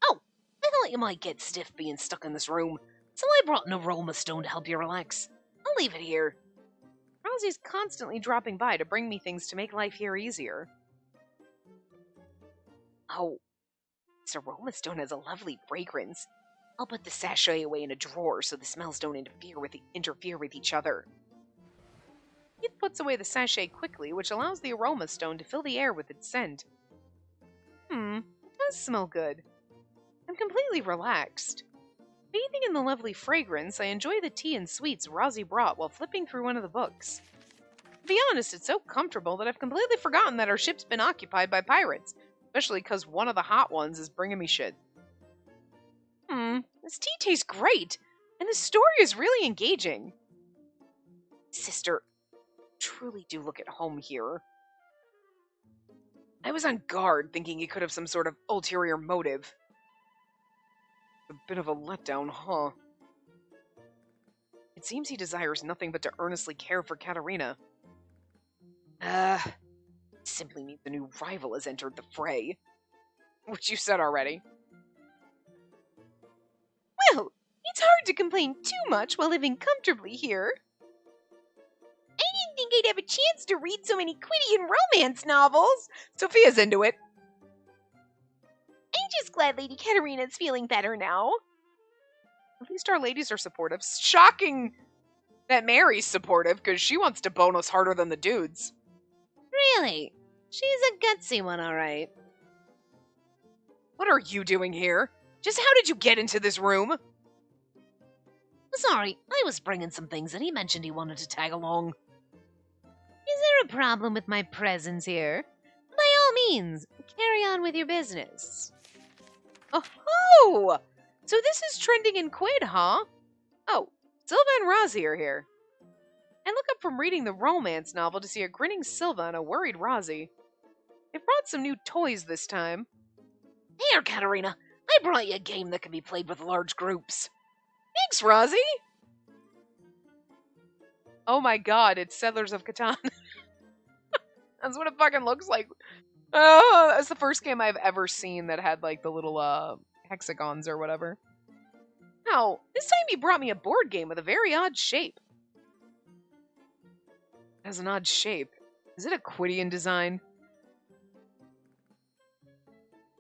Oh, I thought you might get stiff being stuck in this room, so I brought an aroma stone to help you relax. I'll leave it here. Razzi's constantly dropping by to bring me things to make life here easier. Oh, this aroma stone has a lovely fragrance. I'll put the sachet away in a drawer so the smells don't interfere with each other. Keith puts away the sachet quickly, which allows the aroma stone to fill the air with its scent. I does smell good. I'm completely relaxed. Bathing in the lovely fragrance, I enjoy the tea and sweets Razzi brought while flipping through one of the books. To be honest, it's so comfortable that I've completely forgotten that our ship's been occupied by pirates, especially because one of the hot ones is bringing me shit. This tea tastes great, and the story is really engaging. Sister, truly do look at home here. I was on guard, thinking he could have some sort of ulterior motive. A bit of a letdown, huh? It seems he desires nothing but to earnestly care for Katerina. It simply means a new rival has entered the fray. Which you said already. Well, it's hard to complain too much while living comfortably here. I didn't think I'd have a chance to read so many Quidditch romance novels. Sophia's into it. I'm just glad Lady Katerina's feeling better now. At least our ladies are supportive. Shocking that Mary's supportive, because she wants to bone us harder than the dudes. Really? She's a gutsy one, all right. What are you doing here? Just how did you get into this room? Sorry, I was bringing some things and he mentioned he wanted to tag along. Is there a problem with my presence here? By all means, carry on with your business. Oh! So this is trending in Quid, huh? Oh, Silva and Razzi are here. I look up from reading the romance novel to see a grinning Silva and a worried Razzi. They brought some new toys this time. Here, Katerina, I brought you a game that can be played with large groups. Thanks, Razzi! Oh my god, it's Settlers of Catan. That's what it fucking looks like. Oh, that's the first game I've ever seen that had, like, the little, hexagons or whatever. Now, this time he brought me a board game with a very odd shape. It has an odd shape. Is it a Quidditch design?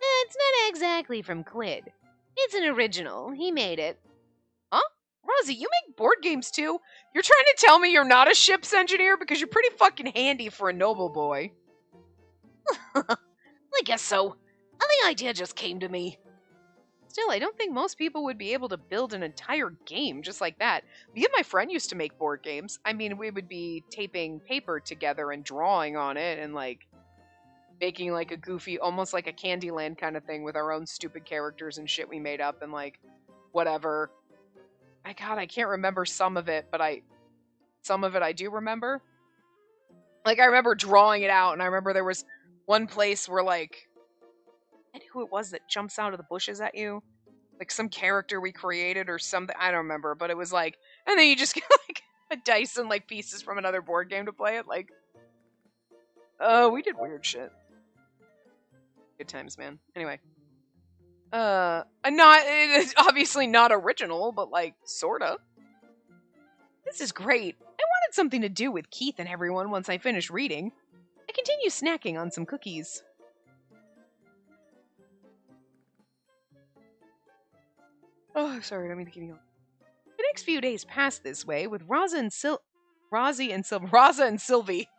It's not exactly from Quid. It's an original. He made it. Huh? Razzi, you make board games too? You're trying to tell me you're not a ship's engineer? Because you're pretty fucking handy for a noble boy. I guess so. The idea just came to me. Still, I don't think most people would be able to build an entire game just like that. Me and my friend used to make board games. I mean, we would be taping paper together and drawing on it and, like, making, like, a goofy, almost like a Candyland kind of thing with our own stupid characters and shit we made up and, like, whatever. My god, I can't remember some of it, but some of it I do remember. Like, I remember drawing it out, and I remember there was one place where, like, I know who it was that jumps out of the bushes at you. Like, some character we created or something. I don't remember, but it was like, and then you just get, like, a dice and, like, pieces from another board game to play it. Like, we did weird shit. Good times, man. Anyway. It's obviously not original, but, like, sorta. This is great. I wanted something to do with Keith and everyone once I finish reading. I continue snacking on some cookies. Oh, sorry, I don't mean to keep you going. The next few days pass this way with Raza and Sylvie.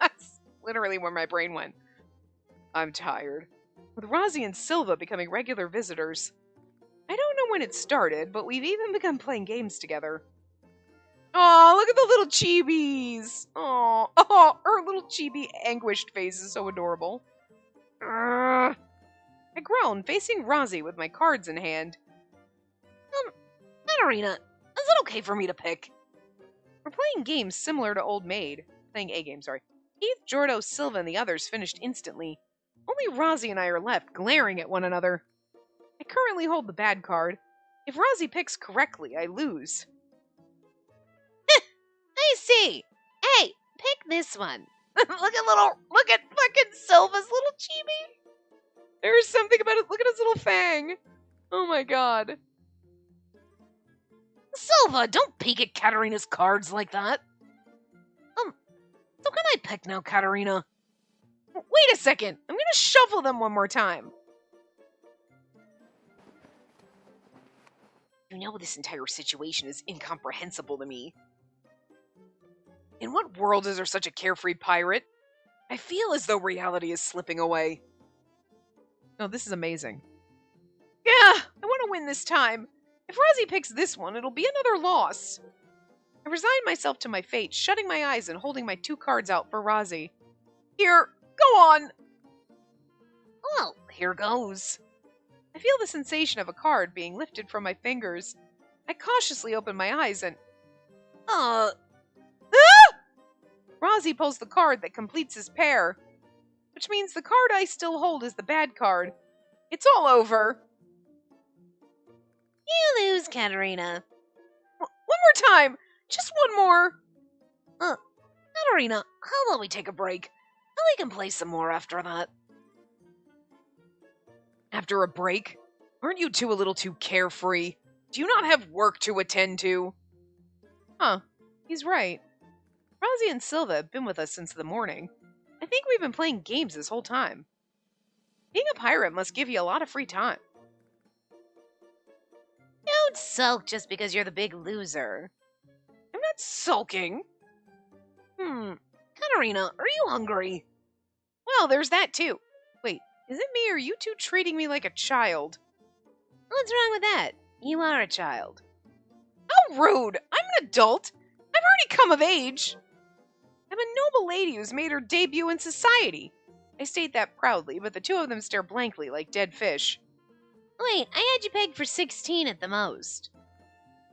That's literally where my brain went. I'm tired. With Razzi and Silva becoming regular visitors. I don't know when it started, but we've even begun playing games together. Oh, look at the little chibis! Oh, her little chibi anguished face is so adorable. I groan, facing Razzi with my cards in hand. Katerina, is it okay for me to pick? We're playing games similar to Old Maid. Playing a game, sorry. Keith, Jordo, Silva, and the others finished instantly. Only Razzi and I are left, glaring at one another. I currently hold the bad card. If Razzi picks correctly, I lose. I see. Hey, pick this one. look at fucking Silva's little chibi. There's something about it. Look at his little fang. Oh my god. Silva, don't peek at Katerina's cards like that. So can I pick now, Katerina? Wait a second. I'm gonna shuffle them one more time. You know this entire situation is incomprehensible to me. In what world is there such a carefree pirate? I feel as though reality is slipping away. No, this is amazing. Yeah, I want to win this time. If Razzi picks this one, it'll be another loss. I resign myself to my fate, shutting my eyes and holding my 2 cards out for Razzi. Here, go on. Well, here goes. I feel the sensation of a card being lifted from my fingers. I cautiously open my eyes and... Ah! Razzi pulls the card that completes his pair, which means the card I still hold is the bad card. It's all over. You lose, Katerina. One more time! Just one more! Katerina, how about we take a break? And we can play some more after that. After a break? Aren't you two a little too carefree? Do you not have work to attend to? Huh, he's right. Razzi and Silva have been with us since the morning. I think we've been playing games this whole time. Being a pirate must give you a lot of free time. Don't sulk just because you're the big loser. I'm not sulking. Katerina, are you hungry? Well, there's that too. Wait, is it me or are you two treating me like a child? What's wrong with that? You are a child. How rude! I'm an adult! I've already come of age! I'm a noble lady who's made her debut in society. I state that proudly, but the two of them stare blankly like dead fish. Wait, I had you pegged for 16 at the most.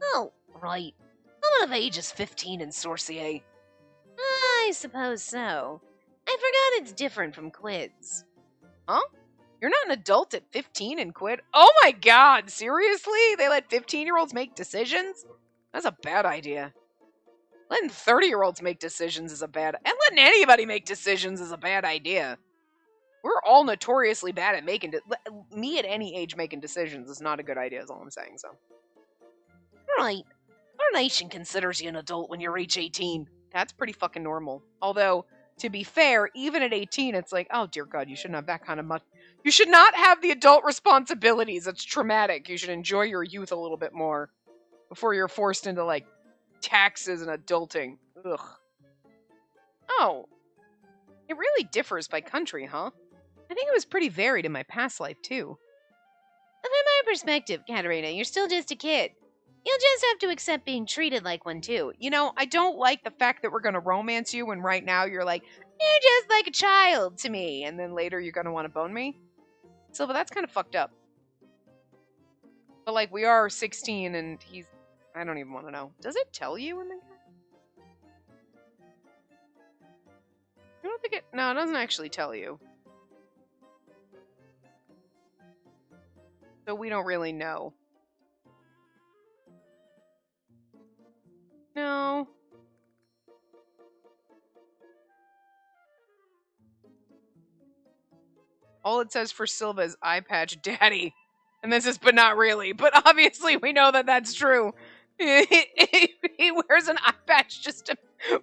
Oh, right. Someone of age is 15 in Sorcier. I suppose so. I forgot it's different from quids. Huh? You're not an adult at 15 and quid? Oh my god, seriously? They let 15-year-olds make decisions? That's a bad idea. Letting 30-year-olds make decisions is a bad... And letting anybody make decisions is a bad idea. We're all notoriously bad at making... Me at any age making decisions is not a good idea, is all I'm saying, so... Right. Our nation considers you an adult when you reach 18. That's pretty fucking normal. Although, to be fair, even at 18, it's like, oh dear God, you shouldn't have that kind of much... You should not have the adult responsibilities. It's traumatic. You should enjoy your youth a little bit more before you're forced into, like, taxes and adulting. Ugh. Oh. It really differs by country, huh? I think it was pretty varied in my past life, too. From my perspective, Katerina, you're still just a kid. You'll just have to accept being treated like one, too. You know, I don't like the fact that we're going to romance you when right now you're like, you're just like a child to me. And then later you're going to want to bone me? Silva, that's kind of fucked up. But, like, we are 16 and he's... I don't even want to know. Does it tell you in the... I don't think it... No, it doesn't actually tell you. So we don't really know. No. All it says for Silva is eye patch daddy. And this is, but not really. But obviously we know that that's true. He wears an eye patch just to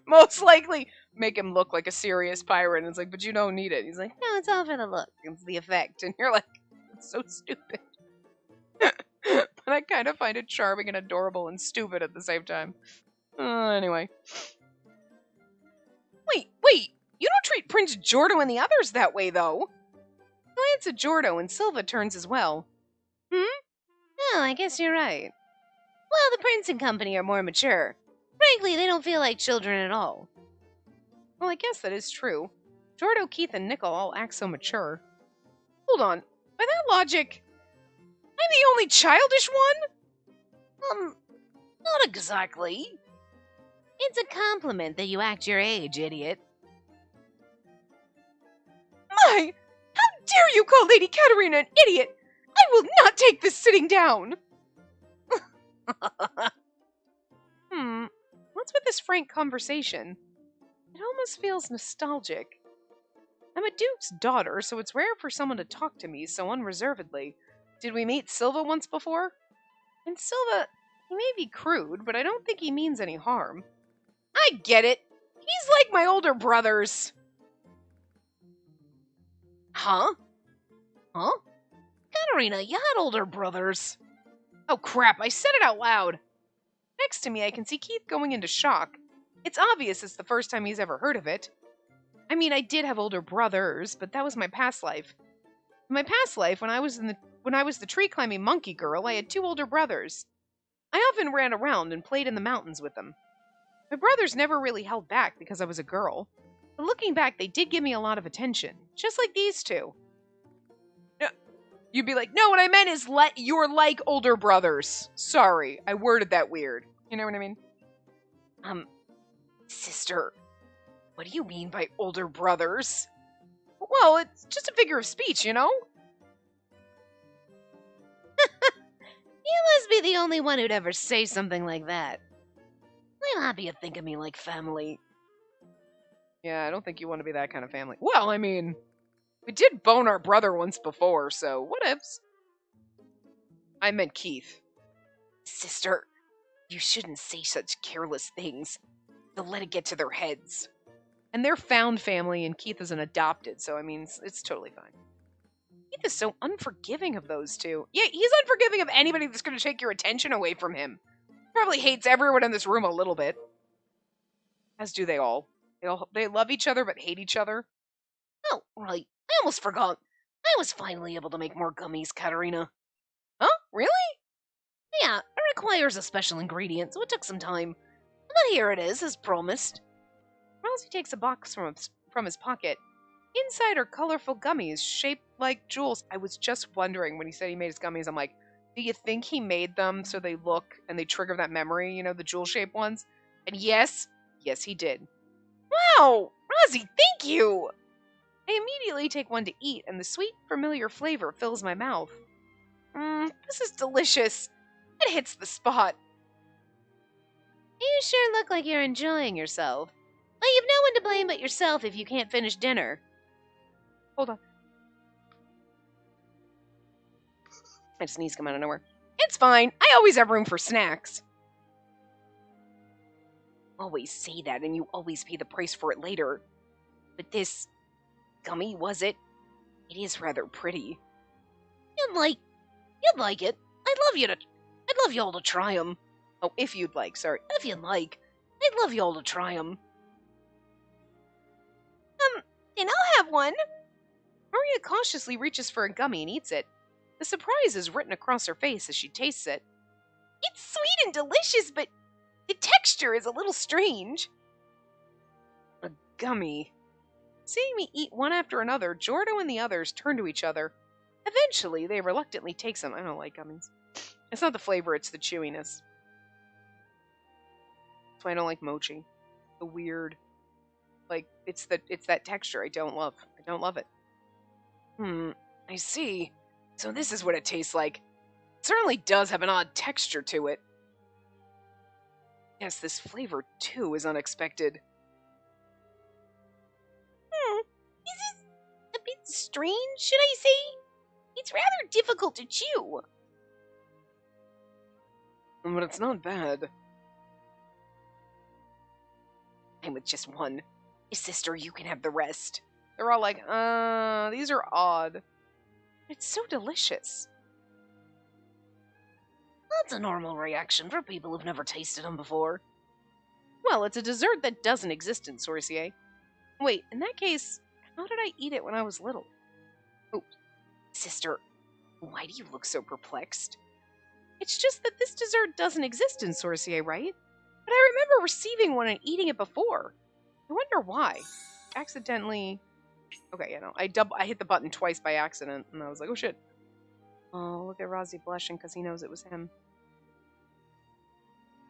most likely make him look like a serious pirate. And it's like, but you don't need it. He's like, no, it's all for the look. It's the effect. And you're like, it's so stupid. But I kind of find it charming and adorable and stupid at the same time. Anyway. Wait. You don't treat Prince Jordo and the others that way, though. Glance at Jordo and Silva turns as well. Oh, I guess you're right. Well, the prince and company are more mature. Frankly, they don't feel like children at all. Well, I guess that is true. Jordo, Keith, and Nickel all act so mature. Hold on. By that logic, I'm the only childish one? Not exactly. It's a compliment that you act your age, idiot. My! How dare you call Lady Katerina an idiot! I will not take this sitting down! What's with this frank conversation? It almost feels nostalgic. I'm a duke's daughter, so it's rare for someone to talk to me so unreservedly. Did we meet Silva once before? And Silva, he may be crude, but I don't think he means any harm. I get it. He's like my older brothers. Huh? Katerina, you had older brothers. Oh crap, I said it out loud. Next to me, I can see Keith going into shock. It's obvious it's the first time he's ever heard of it. I mean, I did have older brothers, but that was my past life. In my past life, when I was the tree climbing monkey girl, I had 2 older brothers. I often ran around and played in the mountains with them. My brothers never really held back because I was a girl. But looking back, they did give me a lot of attention, just like these 2. You'd be like, no, what I meant is you're like older brothers. Sorry, I worded that weird. You know what I mean? Sister, what do you mean by older brothers? Well, it's just a figure of speech, you know? You must be the only one who'd ever say something like that. I'm happy you think of me like family. Yeah, I don't think you want to be that kind of family. Well, I mean, we did bone our brother once before, so whatevs. I meant Keith. Sister, you shouldn't say such careless things. They'll let it get to their heads. And they're found family, and Keith is an adopted, so I mean, it's totally fine. Keith is so unforgiving of those 2. Yeah, he's unforgiving of anybody that's going to take your attention away from him. Probably hates everyone in this room a little bit. As do they all. They love each other but hate each other. Oh, right. I almost forgot. I was finally able to make more gummies, Katarina. Huh? Really? Yeah, it requires a special ingredient, so it took some time. But here it is, as promised. Razzi takes a box from his pocket. Inside are colorful gummies shaped like jewels. I was just wondering when he said he made his gummies, I'm like, do you think he made them so they look and they trigger that memory, you know, the jewel-shaped ones? And yes, he did. Wow! Razzi, thank you! I immediately take one to eat, and the sweet, familiar flavor fills my mouth. This is delicious. It hits the spot. You sure look like you're enjoying yourself. But you've no one to blame but yourself if you can't finish dinner. Hold on. My sneeze come out of nowhere. It's fine. I always have room for snacks. Always say that, and you always pay the price for it later. But this gummy, was it? It is rather pretty. You'd like it. I'd love you all to try 'em. Oh, if you'd like, sorry. If you'd like. I'd love you all to try 'em. Then I'll have one. Maria cautiously reaches for a gummy and eats it. The surprise is written across her face as she tastes it. It's sweet and delicious, but the texture is a little strange. A gummy. Seeing me eat one after another, Jordo and the others turn to each other. Eventually, they reluctantly take some. I don't like gummies. It's not the flavor, it's the chewiness. That's why I don't like mochi. The weird, like, it's that texture I don't love. I don't love it. I see. So this is what it tastes like. It certainly does have an odd texture to it. Yes, this flavor, too, is unexpected. This is a bit strange, should I say? It's rather difficult to chew. But it's not bad. I'm with just one. Sister, you can have the rest. They're all like, these are odd. It's so delicious. That's a normal reaction for people who've never tasted them before. Well, it's a dessert that doesn't exist in Sorcier. Wait, in that case, how did I eat it when I was little? Oh, sister, why do you look so perplexed? It's just that this dessert doesn't exist in Sorcier, right? But I remember receiving one and eating it before. I wonder why. Accidentally... Okay, yeah, no. I hit the button twice by accident, and I was like, oh shit. Oh, look at Razzi blushing because he knows it was him.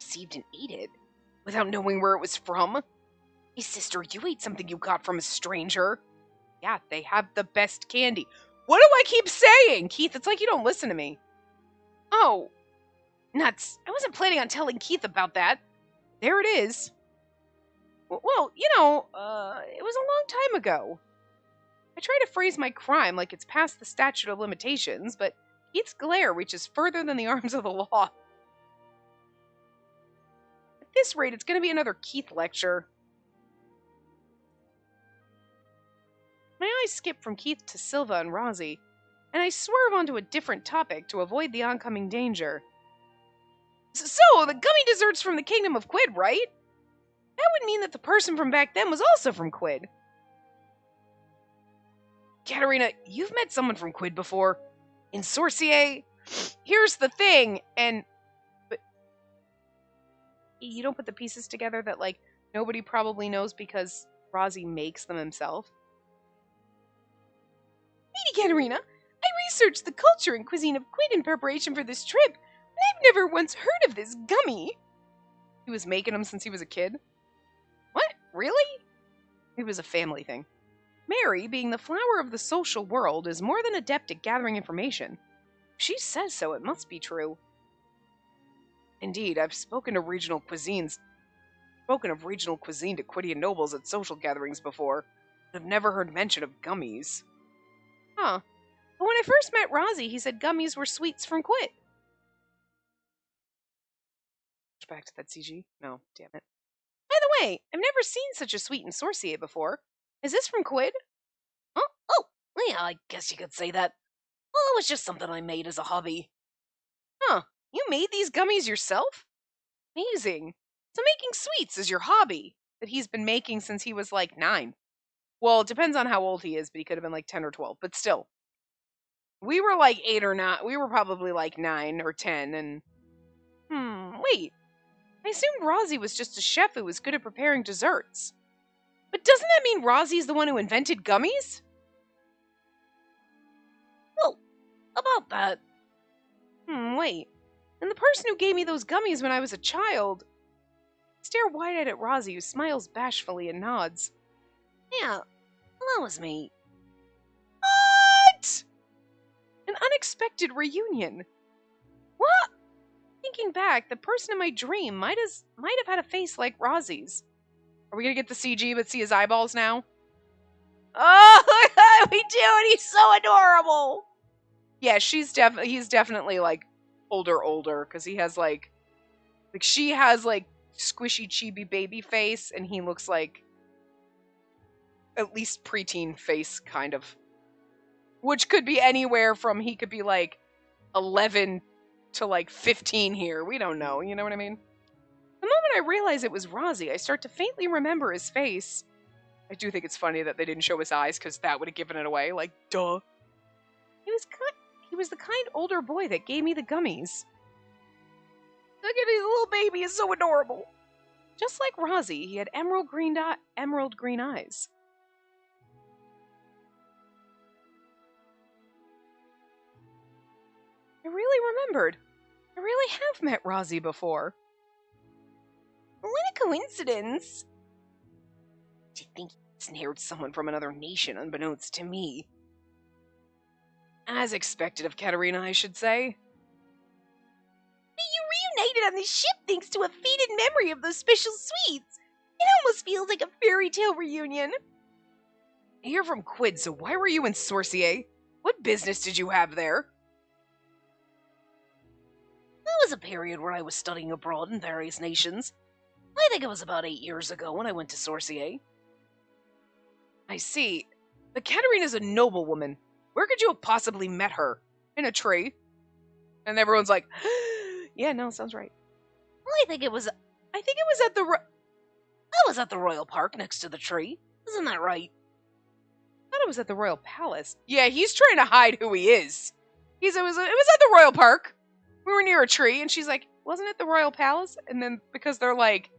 Received and ate it? Without knowing where it was from? Hey, sister, you ate something you got from a stranger. Yeah, they have the best candy. What do I keep saying? Keith, it's like you don't listen to me. Oh. Nuts. I wasn't planning on telling Keith about that. There it is. Well, you know, it was a long time ago. I try to phrase my crime like it's past the statute of limitations, but Keith's glare reaches further than the arms of the law. At this rate, it's going to be another Keith lecture. My eyes skip from Keith to Silva and Razzi, and I swerve onto a different topic to avoid the oncoming danger. So, the gummy dessert's from the Kingdom of Quid, right? That would mean that the person from back then was also from Quid. Katarina, you've met someone from Quid before. In Sorcier, here's the thing, but you don't put the pieces together that, like, nobody probably knows because Razzi makes them himself. Lady Katarina, I researched the culture and cuisine of Quid in preparation for this trip, and I've never once heard of this gummy. He was making them since he was a kid? What? Really? It was a family thing. Mary, being the flower of the social world, is more than adept at gathering information. If she says so, it must be true. Indeed, I've spoken of regional cuisine to Quidian nobles at social gatherings before, but I've never heard mention of gummies. Huh. But when I first met Razzi, he said gummies were sweets from Quid. Back to that CG? No, damn it. By the way, I've never seen such a sweet and Sorcier before. Is this from Quid? Huh? Oh, yeah, I guess you could say that. Well, it was just something I made as a hobby. Huh. You made these gummies yourself? Amazing. So making sweets is your hobby that he's been making since he was like 9. Well, it depends on how old he is, but he could have been like 10 or 12. But still. We were like 8 or 9. We were probably like 9 or 10 and... wait. I assumed Razzi was just a chef who was good at preparing desserts. But doesn't that mean Razzi's the one who invented gummies? Well, about that. Wait. And the person who gave me those gummies when I was a child... Stare wide-eyed at Razzi, who smiles bashfully and nods. Yeah, that was me. What? An unexpected reunion. What? Thinking back, the person in my dream might have had a face like Razzi's. Are we gonna get the CG but see his eyeballs now? Oh, we do, and he's so adorable. Yeah, he's definitely like older, because he has like she has like squishy chibi baby face, and he looks like at least preteen face, kind of. Which could be anywhere from he could be like 11 to like 15 here. We don't know, you know what I mean? The moment I realize it was Razzi, I start to faintly remember his face. I do think it's funny that they didn't show his eyes, because that would have given it away. Like, duh. He was the kind older boy that gave me the gummies. Look at his little baby, is so adorable. Just like Razzi, he had emerald green eyes. I really remembered. I really have met Razzi before. What a coincidence. Do you think he snared someone from another nation unbeknownst to me? As expected of Katarina, I should say. You reunited on the ship thanks to a faded memory of those special sweets. It almost feels like a fairy tale reunion. You're from Quid, so why were you in Sorcier? What business did you have there? That was a period where I was studying abroad in various nations. I think it was about 8 years ago when I went to Sorcier. I see. But Katarina's a noblewoman. Where could you have possibly met her? In a tree? And everyone's like, yeah, no, sounds right. I think it was at the Royal Park next to the tree. Isn't that right? I thought it was at the Royal Palace. Yeah, he's trying to hide who he is. It was at the Royal Park. We were near a tree, and she's like, wasn't it the Royal Palace? And then, because they're like,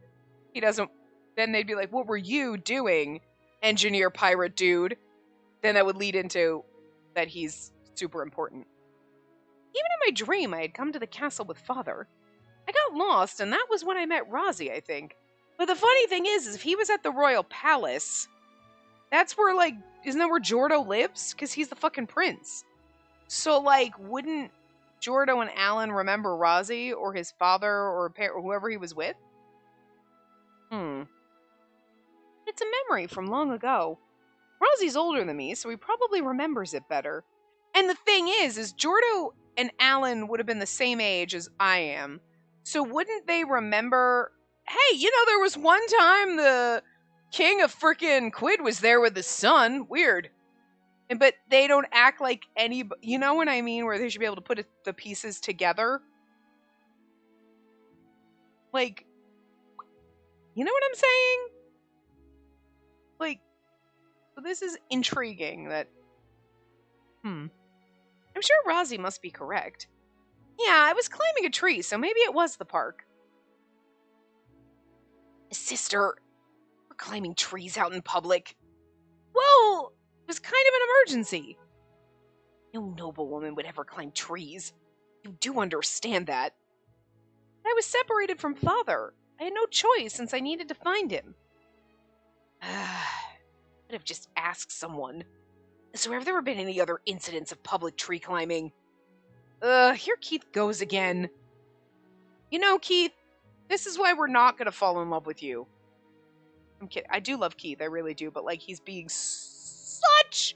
he doesn't, then they'd be like, what were you doing, engineer pirate dude? Then that would lead into that he's super important. Even in my dream, I had come to the castle with Father. I got lost, and that was when I met Razzi, I think. But the funny thing is if he was at the Royal Palace, that's where, like, isn't that where Jordo lives? Because he's the fucking prince. So, like, wouldn't Jordo and Alan remember Razzi or his father or whoever he was with? It's a memory from long ago. Razzi's older than me, so he probably remembers it better. And the thing is Jordo and Alan would have been the same age as I am. So wouldn't they remember, hey, there was one time the king of frickin' Quid was there with his son. Weird. But they don't act like you know what I mean? Where they should be able to put the pieces together. Like, you know what I'm saying? Like, so this is intriguing that I'm sure Razzi must be correct. Yeah, I was climbing a tree, so maybe it was the park. Sister, we're climbing trees out in public. Well, it was kind of an emergency. No noble woman would ever climb trees. You do understand that. I was separated from father. I had no choice since I needed to find him. Could have just asked someone. Has there ever been any other incidents of public tree climbing? Here Keith goes again. You know, Keith, this is why we're not gonna fall in love with you. I'm kidding. I do love Keith, I really do, but like he's being such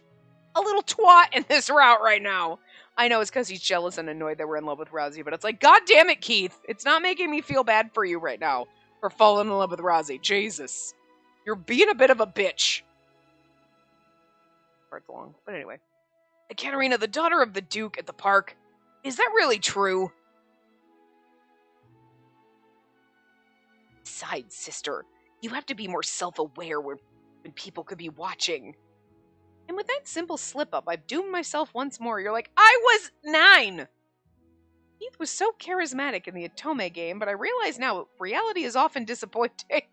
a little twat in this route right now. I know it's because he's jealous and annoyed that we're in love with Razzi, but it's like, God damn it, Keith. It's not making me feel bad for you right now for falling in love with Razzi. Jesus. You're being a bit of a bitch. Part's long, but anyway. Katerina, the daughter of the Duke at the park. Is that really true? Besides, sister, you have to be more self-aware when people could be watching. And with that simple slip-up, I've doomed myself once more. You're like, I was 9! Keith was so charismatic in the Atome game, but I realize now reality is often disappointing.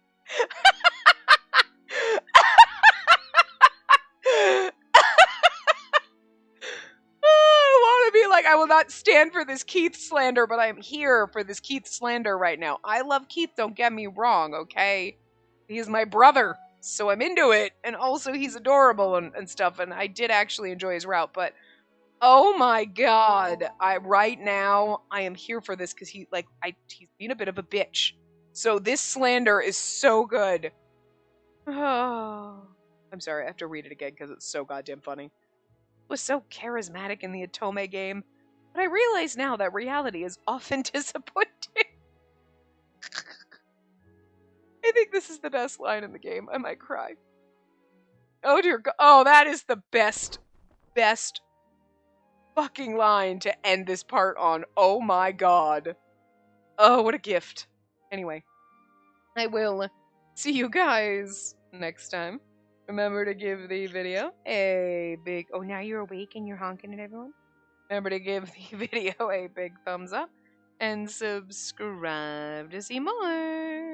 I want to be like, I will not stand for this Keith slander, but I'm here for this Keith slander right now. I love Keith, don't get me wrong, okay? He's my brother, so I'm into it. And also, he's adorable and stuff, and I did actually enjoy his route, but oh my god, right now, I am here for this because he's being a bit of a bitch. So this slander is so good. Oh, I'm sorry, I have to read it again because it's so goddamn funny. Was so charismatic in the Atome game, but I realize now that reality is often disappointing. I think this is the best line in the game. I might cry. Oh dear god. Oh, that is the best fucking line to end this part on. Oh my god. Oh, what a gift. Anyway, I will see you guys next time. Remember to give the video a big... Oh, now you're awake and you're honking at everyone? Remember to give the video a big thumbs up and subscribe to see more.